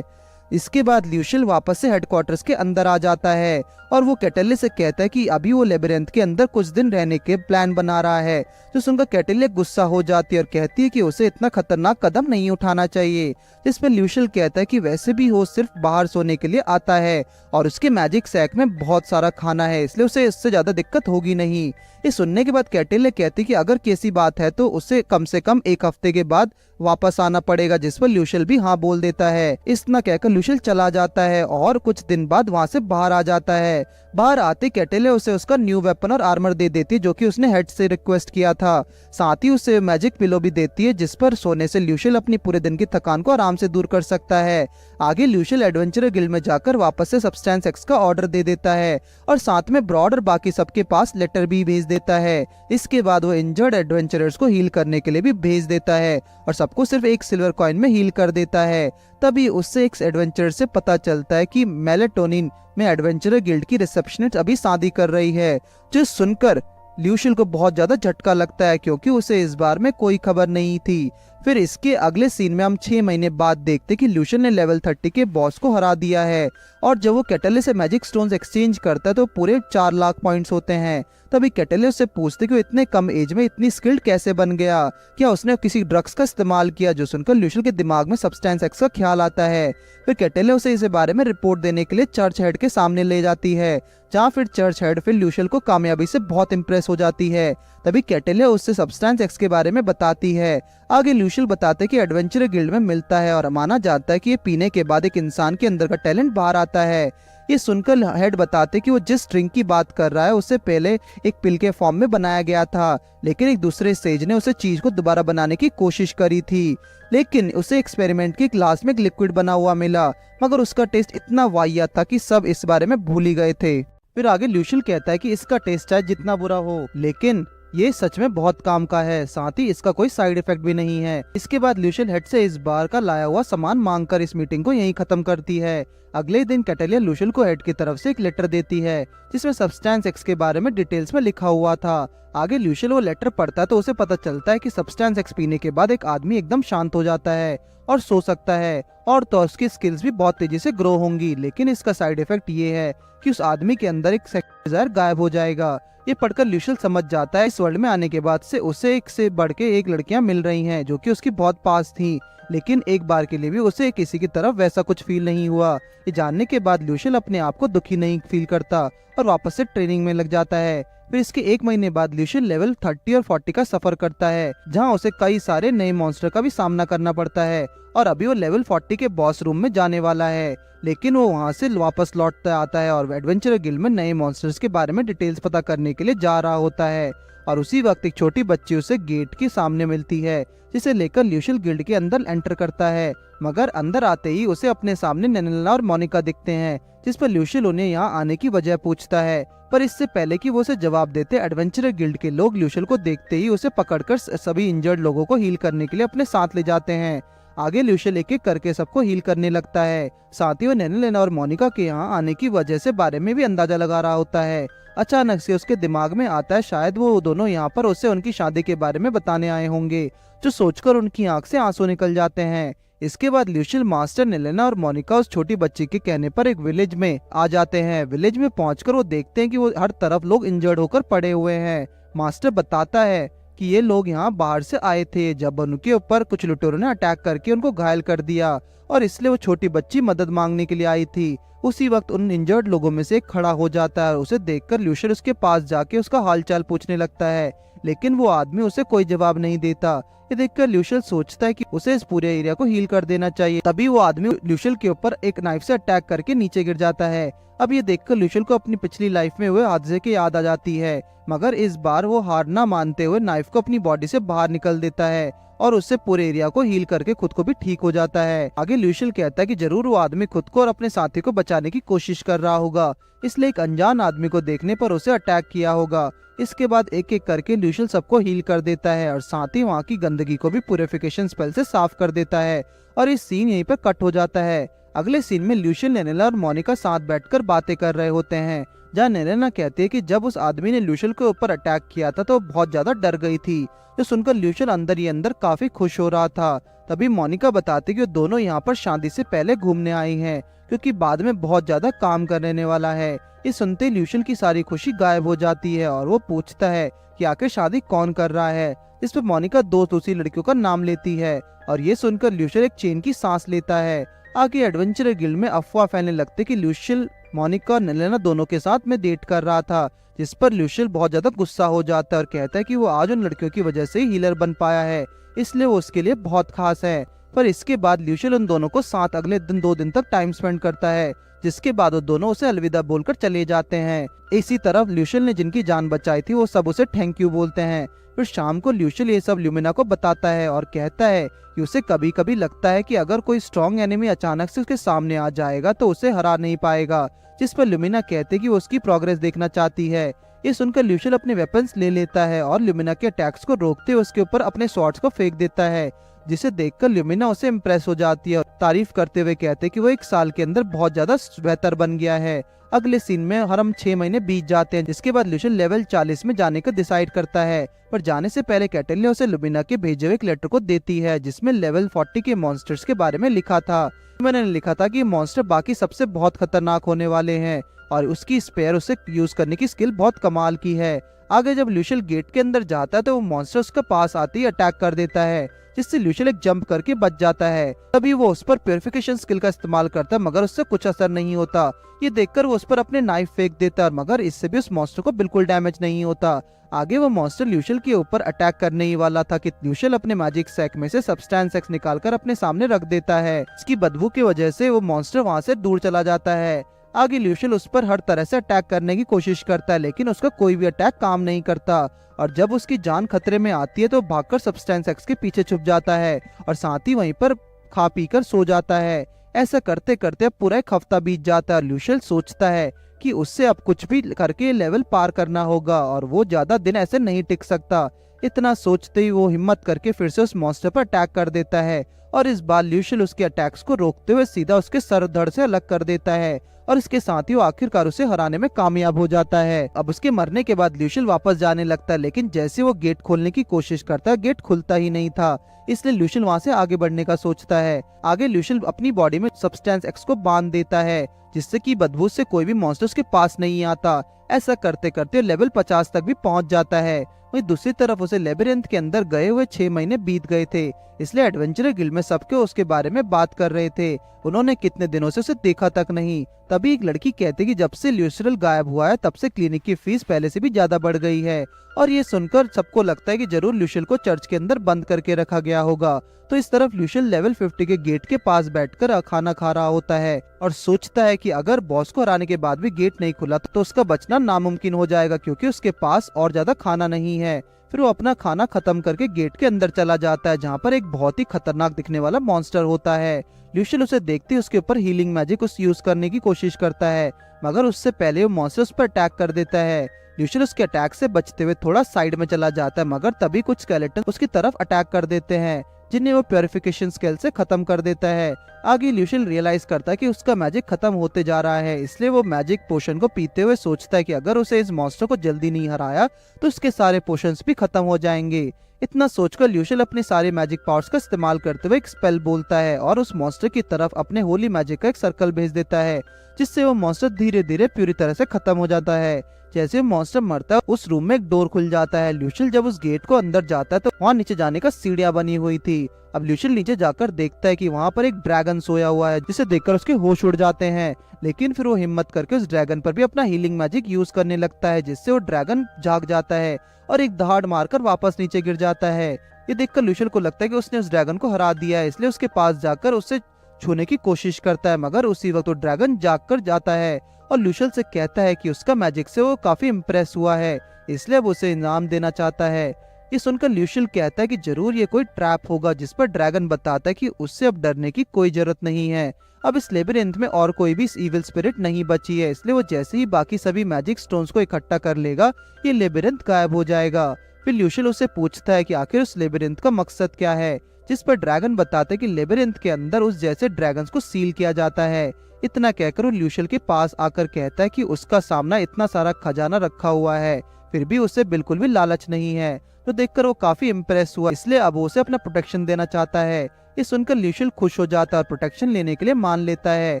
[SPEAKER 1] इसके बाद ल्यूशियल वापस से हेडक्वार्टर्स के अंदर आ जाता है और वो कैटेले से कहता है कि अभी वो लेबिरिंथ के अंदर कुछ दिन रहने के प्लान बना रहा है, जो सुनकर कैटेले गुस्सा हो जाती है और कहती है कि उसे इतना खतरनाक कदम नहीं उठाना चाहिए। जिस पर ल्यूशियल कहता है कि वैसे भी वो सिर्फ बाहर सोने के लिए आता है और उसके मैजिक सैक में बहुत सारा खाना है, इसलिए उसे इससे ज्यादा दिक्कत होगी नहीं। ये सुनने के बाद कैटेले कहती कि अगर कैसी बात है तो उसे कम से कम एक हफ्ते के बाद वापस आना पड़ेगा, जिस पर ल्यूशियल भी हाँ बोल देता है। इतना कहकर ल्यूशियल चला जाता है और कुछ दिन बाद वहाँ से बाहर आ जाता है। बाहर आते कैटेले उसे उसका न्यू वेपन और आर्मर दे देती है जो कि उसने हेड से रिक्वेस्ट किया था। साथ ही उसे मैजिक पिलो भी देती है, जिस पर सोने से ल्यूशियल अपनी पूरे दिन की थकान को आराम से दूर कर सकता है। आगे ल्यूशियल एडवेंचर गिल्ड में जाकर वापस से सब्सटेंस एक्स का ऑर्डर दे देता है और साथ में ब्रॉड और बाकी सबके पास लेटर भी भेज देता है। इसके बाद वो इंजर्ड एडवेंचरर्स को हील करने के लिए भी भेज देता है और सबको सिर्फ एक सिल्वर कॉइन में हील कर देता है। तभी उससे एक एडवेंचरर से पता चलता है कि मेलेटोनिन में एडवेंचरर गिल्ड की रिसेप्शनिस्ट अभी शादी कर रही है, जो सुनकर ल्यूशियल को बहुत ज्यादा झटका लगता है क्योंकि उसे इस बार में कोई खबर नहीं थी। फिर इसके अगले सीन में हम 6 महीने बाद देखते कि ल्यूशियल ने लेवल 30 के बॉस को हरा दिया है और जब वो कैटेले से मैजिक स्टोन्स एक्सचेंज करता है तो पूरे 4 लाख पॉइंट्स होते हैं। तभी कैटेले उससे पूछते कि वो इतने कम एज में इतनी स्किल्ड कैसे बन गया, क्या उसने किसी ड्रग्स का इस्तेमाल किया, जो सुनकर ल्यूशियल के दिमाग में सब्सटेंस एक्स का ख्याल आता है। फिर कैटेले उसे इस बारे में रिपोर्ट देने के लिए चर्च हेड के सामने ले जाती है, जहाँ फिर चर्च हेड फिर ल्यूशियल को कामयाबी से बहुत इम्प्रेस हो जाती है। तभी कैटेले उससे सब्सटेंस एक्स के बारे में बताती है। आगे ल्यूशियल बताते कि एडवेंचर गिल्ड में मिलता है और माना जाता है कि ये पीने के बाद एक इंसान के अंदर का टैलेंट बाहर आता है। ये सुनकर हेड बताते कि वो जिस ड्रिंक की बात कर रहा है उससे पहले एक पिल के फॉर्म में बनाया गया था, लेकिन एक दूसरे सेज ने उसे चीज को दोबारा बनाने की कोशिश करी थी, लेकिन उसे एक्सपेरिमेंट के ग्लास में एक लिक्विड बना हुआ मिला, मगर उसका टेस्ट इतना वाहियात था कि सब इस बारे में भूल ही गए थे। फिर आगे ल्यूशियल कहता है कि इसका टेस्ट चाहे जितना बुरा हो, लेकिन ये सच में बहुत काम का है, साथ ही इसका कोई साइड इफेक्ट भी नहीं है। इसके बाद ल्यूशियल हेड से इस बार का लाया हुआ सामान मांगकर इस मीटिंग को यहीं खत्म करती है। अगले दिन कैटेलिया ल्यूशियल को हेड की तरफ से एक लेटर देती है जिसमें सब्सटेंस एक्स के बारे में डिटेल्स में लिखा हुआ था। आगे ल्यूशियल वो लेटर पढ़ता है तो उसे पता चलता है कि सब्सटेंस एक्स पीने के बाद एक आदमी एकदम शांत हो जाता है और सो सकता है और तो उसकी स्किल्स भी बहुत तेजी से ग्रो होंगी, लेकिन इसका साइड इफेक्ट ये है कि उस आदमी के अंदर एक सेक्सुअल डिजायर गायब हो जाएगा। ये पढ़कर ल्यूशियल समझ जाता है इस वर्ल्ड में आने के बाद से उसे एक से बढ़ के एक लड़कियां मिल रही हैं जो कि उसकी बहुत पास थी, लेकिन एक बार के लिए भी उसे किसी की तरफ वैसा कुछ फील नहीं हुआ। ये जानने के बाद ल्यूशियल अपने आप को दुखी नहीं फील करता और वापस से ट्रेनिंग में लग जाता है। फिर इसके 1 महीने बाद ल्यूशियल लेवल 30 और 40 का सफर करता है, जहां उसे कई सारे नए मॉन्स्टर का भी सामना करना पड़ता है और अभी वो लेवल 40 के बॉस रूम में जाने वाला है, लेकिन वो वहां से वापस लौटता आता है और एडवेंचर गिल्ड में नए मॉन्स्टर्स के बारे में डिटेल्स पता करने के लिए जा रहा होता है। और उसी वक्त एक छोटी बच्ची उसे गेट के सामने मिलती है जिसे लेकर ल्यूशियल गिल्ड के अंदर एंटर करता है। मगर अंदर आते ही उसे अपने सामने नेनेला और मोनिका दिखते हैं, जिस पर ल्यूशियल उन्हें यहाँ आने की वजह पूछता है। पर इससे पहले कि वो उसे जवाब देते, एडवेंचरर गिल्ड के लोग ल्यूशियल को देखते ही उसे पकड़कर सभी इंजर्ड लोगों को हील करने के लिए अपने साथ ले जाते हैं। आगे ल्यूशियल एक एक करके सबको हील करने लगता है। साथ ही वो नेनेलेना और मोनिका के यहाँ आने की वजह से बारे में भी अंदाजा लगा रहा होता है। अचानक से उसके दिमाग में आता है शायद वो दोनों यहाँ पर उसे उनकी शादी के बारे में बताने आए होंगे, जो सोचकर उनकी आंख से आंसू निकल जाते हैं। इसके बाद ल्यूशियल, मास्टर, नेलेना और मोनिका उस छोटी बच्ची के कहने पर एक विलेज में आ जाते हैं। विलेज में पहुंचकर वो देखते हैं कि वो हर तरफ लोग इंजर्ड होकर पड़े हुए हैं। मास्टर बताता है कि ये लोग यहाँ बाहर से आए थे जब उनके ऊपर कुछ लुटेरों ने अटैक करके उनको घायल कर दिया, और इसलिए वो छोटी बच्ची मदद मांगने के लिए आई थी। उसी वक्त उन इंजर्ड लोगों में से एक खड़ा हो जाता है। उसे देखकर ल्यूशियल उसके पास जाके उसका हालचाल पूछने लगता है, लेकिन वो आदमी उसे कोई जवाब नहीं देता। ये देखकर ल्यूशियल सोचता है कि उसे इस पूरे एरिया को हील कर देना चाहिए। तभी वो आदमी ल्यूशियल के ऊपर एक नाइफ से अटैक करके नीचे गिर जाता है। अब ये देखकर ल्यूशियल को अपनी पिछली लाइफ में हुए हादसे की याद आ जाती है, मगर इस बार वो हार ना मानते हुए नाइफ को अपनी बॉडी से बाहर निकल देता है और उससे पूरे एरिया को हील करके खुद को भी ठीक हो जाता है। आगे ल्यूशियल कहता है कि जरूर वो आदमी खुद को और अपने साथी को बचाने की कोशिश कर रहा होगा, इसलिए एक अनजान आदमी को देखने पर उसे अटैक किया होगा। इसके बाद एक एक करके ल्यूशियल सबको हील कर देता है और साथ ही वहाँ की गंदगी को भी प्यूरिफिकेशन स्पेल से साफ कर देता है, और इस सीन यहीं पर कट हो जाता है। अगले सीन में ल्यूशियल, नेनेला और मोनिका साथ बैठकर बातें कर रहे होते हैं, जहाँ नेलेना कहती है कि जब उस आदमी ने ल्यूशियल के ऊपर अटैक किया था तो बहुत ज्यादा डर गई थी, जो सुनकर ल्यूशियल अंदर ही अंदर काफी खुश हो रहा था। तभी मोनिका बताती कि वो दोनों यहाँ पर शादी से पहले घूमने आई हैं, क्योंकि बाद में बहुत ज्यादा काम करने वाला है। ये सुनते ल्यूशियल की सारी खुशी गायब हो जाती है और वो पूछता है कि आखिर शादी कौन कर रहा है। इस पर मोनिका दो दूसरी लड़कियों का नाम लेती है, और ये सुनकर ल्यूशियल एक चैन की सांस लेता है। आगे एडवेंचरर गिल्ड में अफवाह फैलने लगती कि ल्यूशियल, मोनिका और नेलेना दोनों के साथ में डेट कर रहा था, जिस पर ल्यूशियल बहुत ज्यादा गुस्सा हो जाता है और कहता है कि वो आज उन लड़कियों की वजह से ही हीलर बन पाया है, इसलिए वो उसके लिए बहुत खास है। पर इसके बाद ल्यूशियल उन दोनों को साथ अगले दिन 2 दिन तक टाइम स्पेंड करता है, जिसके बाद वो दोनों उसे अलविदा बोलकर चले जाते हैं। इसी तरफ ल्यूशियल ने जिनकी जान बचाई थी वो सब उसे थैंक यू बोलते हैं। फिर शाम को ल्यूशियल ये सब ल्यूमिना को बताता है और कहता है कि उसे कभी कभी लगता है कि अगर कोई स्ट्रॉन्ग एनिमी अचानक से उसके सामने आ जाएगा तो उसे हरा नहीं पाएगा, जिस पर ल्यूमिना कहते कि वो उसकी प्रोग्रेस देखना चाहती है। ये सुनकर ल्यूशियल अपने वेपन्स ले लेता है और ल्यूमिना के अटैक्स को रोकते हुए उसके ऊपर अपने स्वॉर्ड्स को फेंक देता है, जिसे देखकर ल्यूमिना उसे इम्प्रेस हो जाती है और तारीफ करते हुए कहते कि वो 1 साल के अंदर बहुत ज्यादा बेहतर बन गया है। अगले सीन में हम 6 महीने बीत जाते हैं, जिसके बाद ल्यूशियल लेवल 40 में जाने का डिसाइड करता है, पर जाने से पहले कैटल ने उसे ल्यूमिना के भेजे हुए एक लेटर को देती है, जिसमें लेवल 40 के मॉन्स्टर्स के बारे में लिखा था। मैंने लिखा था कि मॉन्स्टर बाकी सबसे बहुत खतरनाक होने वाले हैं और उसकी स्पेयर उसे यूज करने की स्किल बहुत कमाल की है। आगे जब ल्यूशियल गेट के अंदर जाता है तो वो मॉन्स्टर उसके पास आते ही अटैक कर देता है, जिससे ल्यूशियल एक जंप करके बच जाता है। तभी वो उस पर प्यूरिफिकेशन स्किल का इस्तेमाल करता है, मगर उससे कुछ असर नहीं होता। ये देखकर वो उस पर अपने नाइफ फेंक देता है, मगर इससे भी उस मॉन्स्टर को बिल्कुल डैमेज नहीं होता। आगे वो मॉन्स्टर ल्यूशियल के ऊपर अटैक करने ही वाला था कि ल्यूशियल अपने मैजिक सैक में से सब्सटेंस एक्स निकालकर अपने सामने रख देता है। इसकी बदबू की वजह से वो मॉन्स्टर वहां से दूर चला जाता है। आगे ल्यूशियल उस पर हर तरह से अटैक करने की कोशिश करता है, लेकिन उसका कोई भी अटैक काम नहीं करता, और जब उसकी जान खतरे में आती है तो भागकर सब्सटेंस एक्स के पीछे छुप जाता है और साथ ही वहीं पर खा पी कर सो जाता है। ऐसा करते करते अब पूरा 1 हफ्ता बीत जाता है। ल्यूशियल सोचता है कि उससे अब कुछ भी करके लेवल पार करना होगा और वो ज्यादा दिन ऐसे नहीं टिक सकता। इतना सोचते ही वो हिम्मत करके फिर से उस मॉन्स्टर पर अटैक कर देता है, और इस बार ल्यूशियल उसके अटैक्स को रोकते हुए सीधा उसके सर धड़ से अलग कर देता है, और इसके साथ ही वो आखिरकार उसे हराने में कामयाब हो जाता है। अब उसके मरने के बाद ल्यूशियल वापस जाने लगता है, लेकिन जैसे वो गेट खोलने की कोशिश करता है गेट खुलता ही नहीं था, इसलिए ल्यूशियल वहां से आगे बढ़ने का सोचता है। आगे ल्यूशियल अपनी बॉडी में सब्सटेंस एक्स को बांध देता है, जिससे कि बदबू से कोई भी मॉन्स्टर उसके पास नहीं आता। ऐसा करते करते लेवल 50 तक भी पहुंच जाता है। वहीं दूसरी तरफ उसे लेबिरिंथ के अंदर गए हुए 6 महीने बीत गए थे, इसलिए एडवेंचरर गिल्ड में सबके उसके बारे में बात कर रहे थे। उन्होंने कितने दिनों से उसे देखा तक नहीं। तभी एक लड़की कहती कि जब से ल्यूशियल गायब हुआ है तब से क्लिनिक की फीस पहले से भी ज्यादा बढ़ गई है, और ये सुनकर सबको लगता है कि जरूर ल्यूशियल को चर्च के अंदर बंद करके रखा गया होगा। तो इस तरफ ल्यूशियल लेवल 50 के गेट के पास बैठकर खाना खा रहा होता है और सोचता है कि अगर बॉस को हराने के बाद भी गेट नहीं खुला तो उसका बचना नामुमकिन हो जाएगा, क्योंकि उसके पास और ज्यादा खाना नहीं है। फिर वो अपना खाना खत्म करके गेट के अंदर चला जाता है, जहाँ पर एक बहुत ही खतरनाक दिखने वाला मॉन्स्टर होता है। ल्यूशियल उसे देखते ही उसके ऊपर हीलिंग मैजिक यूज करने की कोशिश करता है, मगर उससे पहले वो मॉन्स्टर उस पर अटैक कर देता है। ल्यूशियल उसके अटैक से बचते हुए थोड़ा साइड में चला जाता है, मगर तभी कुछ स्केलेटन उसकी तरफ अटैक कर देते हैं, जिन्हें वो प्योरिफिकेशन स्केल से खत्म कर देता है। आगे ल्यूशियल रियलाइज करता है कि उसका मैजिक खत्म होते जा रहा है, इसलिए वो मैजिक पोशन को पीते हुए सोचता है कि अगर उसे इस मॉन्स्टर को जल्दी नहीं हराया तो उसके सारे पोशंस भी खत्म हो जाएंगे। इतना सोचकर ल्यूशियल अपने सारे मैजिक पावर्स का इस्तेमाल करते हुए एक स्पेल बोलता है और उस मॉन्स्टर की तरफ अपने होली मैजिक का एक सर्कल भेज देता है, जिससे वो मॉन्स्टर धीरे धीरे पूरी तरह से खत्म हो जाता है। जैसे वो मॉन्स्टर मरता है, उस रूम में एक डोर खुल जाता है। ल्यूशियल जब उस गेट को अंदर जाता है तो वहाँ नीचे जाने का सीढ़ियां बनी हुई थी। अब ल्यूशियल नीचे जाकर देखता है कि वहाँ पर एक ड्रैगन सोया हुआ है, जिसे देखकर उसके होश उड़ जाते हैं। लेकिन फिर वो हिम्मत करके उस ड्रैगन पर भी अपना हीलिंग मैजिक यूज करने लगता है, जिससे वो ड्रैगन जाग जाता है और एक दहाड़ मारकर वापस नीचे गिर जाता है। ये देखकर ल्यूशियल को लगता है कि उसने उस ड्रैगन को हरा दिया है, इसलिए उसके पास जाकर उससे छूने की कोशिश करता है, मगर उसी वक्त वो ड्रैगन जाग कर जाता है और ल्यूशियल से कहता है कि उसका मैजिक से वो काफी इम्प्रेस हुआ है, इसलिए वो उसे इनाम देना चाहता है। ये सुनकर ल्यूशियल कहता है कि जरूर ये कोई ट्रैप होगा, जिस पर ड्रैगन बताता है कि उससे अब डरने की कोई जरूरत नहीं है। अब इस लेबिरिंथ में और कोई भी इविल स्पिरिट नहीं बची है, इसलिए वो जैसे ही बाकी सभी मैजिक स्टोन्स को इकट्ठा कर लेगा, ये लेबिरिंथ गायब हो जाएगा। फिर ल्यूशियल उससे पूछता है कि आखिर उस लेबिरिंथ का मकसद क्या है, जिस पर ड्रैगन बताता है कि लेबिरिंथ के अंदर उस जैसे ड्रैगन्स को सील किया जाता है। इतना कहकर वो ल्यूशियल के पास आकर कहता है कि उसका सामना इतना सारा खजाना रखा हुआ है, फिर भी उसे बिल्कुल भी लालच नहीं है। तो देखकर वो काफी इम्प्रेस हुआ, इसलिए अब वो उसे अपना प्रोटेक्शन देना चाहता है। ये सुनकर ल्यूशियल खुश हो जाता है और प्रोटेक्शन लेने के लिए मान लेता है।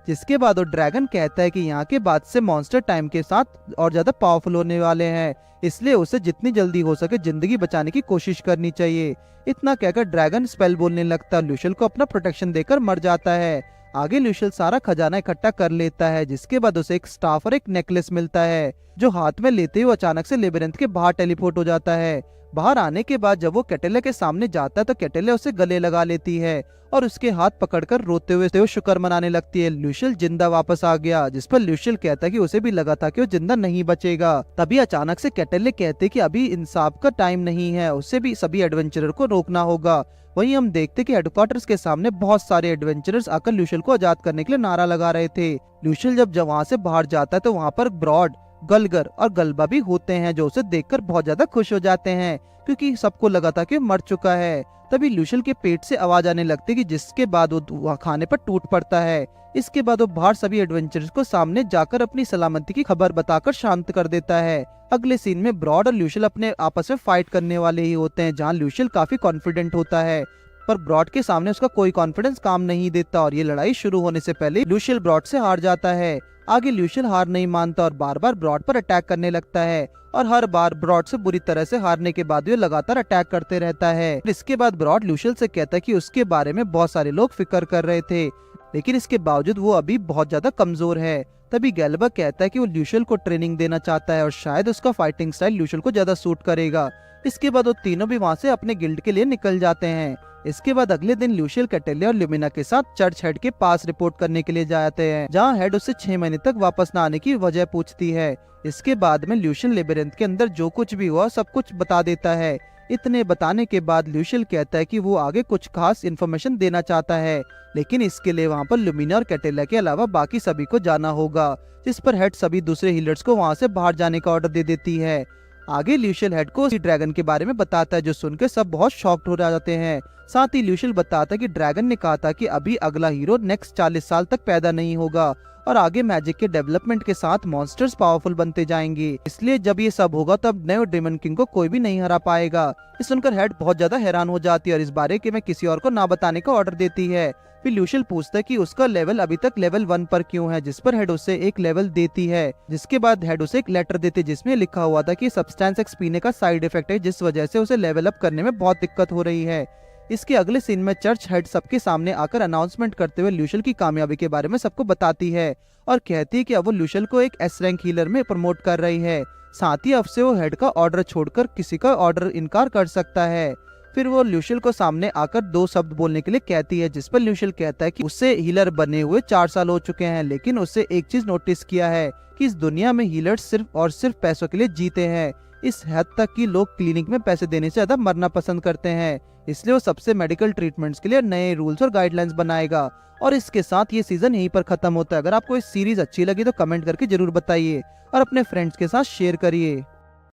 [SPEAKER 1] जिसके बाद वो ड्रैगन कहता है कि यहाँ के बाद से मॉन्स्टर टाइम के साथ और ज्यादा पावरफुल होने वाले हैं, इसलिए उसे जितनी जल्दी हो सके जिंदगी बचाने की कोशिश करनी चाहिए। इतना कहकर ड्रैगन स्पेल बोलने लगता है, ल्यूशियल को अपना प्रोटेक्शन देकर मर जाता है। आगे ल्यूशियल सारा खजाना इकट्ठा कर लेता है, जिसके बाद उसे एक स्टाफ और एक नेकलेस मिलता है, जो हाथ में लेते ही अचानक से लेबिरिंथ के बाहर टेलीपोर्ट हो जाता है। बाहर आने के बाद जब वो कैटेला के सामने जाता है तो कैटेला उसे गले लगा लेती है और उसके हाथ पकड़कर रोते हुए शुक्र मनाने लगती है। ल्यूशियल जिंदा वापस आ गया, जिस पर ल्यूशियल कहता है कि उसे भी लगा था कि वो जिंदा नहीं बचेगा। तभी अचानक से कैटेले कहते कि अभी इंसाफ का टाइम नहीं है, उससे भी सभी एडवेंचरर को रोकना होगा। वहीं हम देखते कि हेडक्वार्टर्स के सामने बहुत सारे एडवेंचरर्स आकर ल्यूशियल को आजाद करने के लिए नारा लगा रहे थे। ल्यूशियल जब वहां से बाहर जाता है तो वहां पर ब्रॉड, गलगर और गलबा भी होते हैं, जो उसे देखकर बहुत ज्यादा खुश हो जाते हैं, क्योंकि सबको लगा था कि वो मर चुका है। तभी ल्यूशियल के पेट से आवाज आने लगती है, जिसके बाद वो खाने पर टूट पड़ता है। इसके बाद वो बाहर सभी एडवेंचरर्स को सामने जाकर अपनी सलामती की खबर बताकर शांत कर देता है। अगले सीन में ब्रॉड और ल्यूशियल अपने आपस में फाइट करने वाले ही होते हैं, जहाँ ल्यूशियल काफी कॉन्फिडेंट होता है, पर ब्रॉड के सामने उसका कोई कॉन्फिडेंस काम नहीं देता और ये लड़ाई शुरू होने से पहले ल्यूशियल ब्रॉड से हार जाता है। आगे ल्यूशियल हार नहीं मानता और बार बार ब्रॉड पर अटैक करने लगता है और हर बार ब्रॉड से बुरी तरह से हारने के बाद वो लगातार अटैक करते रहता है। इसके बाद ब्रॉड ल्यूशियल से कहता है कि उसके बारे में बहुत सारे लोग फिक्र कर रहे थे, लेकिन इसके बावजूद वो अभी बहुत ज्यादा कमजोर है। तभी गैल्बा कहता है कि वो ल्यूशियल को ट्रेनिंग देना चाहता है और शायद उसका फाइटिंग स्टाइल ल्यूशियल को ज्यादा सूट करेगा। इसके बाद वो तीनों भी वहाँ से अपने गिल्ड के लिए निकल जाते हैं। इसके बाद अगले दिन ल्यूशियल कैटेलिया और ल्यूमिना के साथ चर्च हेड के पास रिपोर्ट करने के लिए जाते हैं, जहाँ हेड उससे 6 महीने तक वापस न आने की वजह पूछती है। इसके बाद में ल्यूशियल लेबिरिंथ के अंदर जो कुछ भी हुआ सब कुछ बता देता है। इतने बताने के बाद ल्यूशियल कहता है कि वो आगे कुछ खास इन्फॉर्मेशन देना चाहता है, लेकिन इसके लिए वहाँ पर ल्यूमिना और कैटेलिया के अलावा बाकी सभी को जाना होगा, जिस पर हेड सभी दूसरे हीलर्स को वहाँ से बाहर जाने का ऑर्डर दे देती है। आगे ल्यूशियल हेड को ड्रैगन के बारे में बताता है, जो सुनकर सब बहुत शॉक्ड हो जाते हैं। साथ ही ल्यूशियल बताता है कि ड्रैगन ने कहा था कि अभी अगला हीरो नेक्स्ट 40 साल तक पैदा नहीं होगा और आगे मैजिक के डेवलपमेंट के साथ मॉन्स्टर्स पावरफुल बनते जाएंगे, इसलिए जब ये सब होगा तब नए डेमन किंग को कोई भी नहीं हरा पाएगा। ये सुनकर हेड बहुत ज्यादा हैरान हो जाती है और इस बारे के में किसी और को ना बताने का ऑर्डर देती है। फिर ल्यूशियल पूछता है कि उसका लेवल अभी तक लेवल 1 पर क्यों है, जिस पर हेड उसे एक लेवल देती है। जिसके बाद हेड उसे एक लेटर देती है, जिसमें लिखा हुआ था कि सब्सटेंस एक्स पीने का साइड इफेक्ट है, जिस वजह से उसे लेवल अप करने में बहुत दिक्कत हो रही है। इसके अगले सीन में चर्च हेड सबके सामने आकर अनाउंसमेंट करते हुए ल्यूशियल की कामयाबी के बारे में सबको बताती है और कहती है कि अब वो ल्यूशियल को एक एस रैंक हीलर में प्रमोट कर रही है। साथ ही अब से वो हेड का ऑर्डर छोड़कर किसी का ऑर्डर इनकार कर सकता है। फिर वो ल्यूशियल को सामने आकर 2 शब्द बोलने के लिए कहती है, जिस पर ल्यूशियल कहता है कि उससे हीलर बने हुए 4 साल हो चुके हैं, लेकिन उससे एक चीज नोटिस किया है कि इस दुनिया में हीलर्स सिर्फ और सिर्फ पैसों के लिए जीते हैं। इस हद तक कि लोग क्लिनिक में पैसे देने से ज्यादा मरना पसंद करते हैं। इसलिए वो सबसे मेडिकल ट्रीटमेंट्स के लिए नए रूल्स और गाइडलाइंस बनाएगा। और इसके साथ ये सीजन यहीं पर खत्म होता है। अगर आपको इस सीरीज अच्छी लगी तो कमेंट करके जरूर बताइए और अपने फ्रेंड्स के साथ शेयर करिए।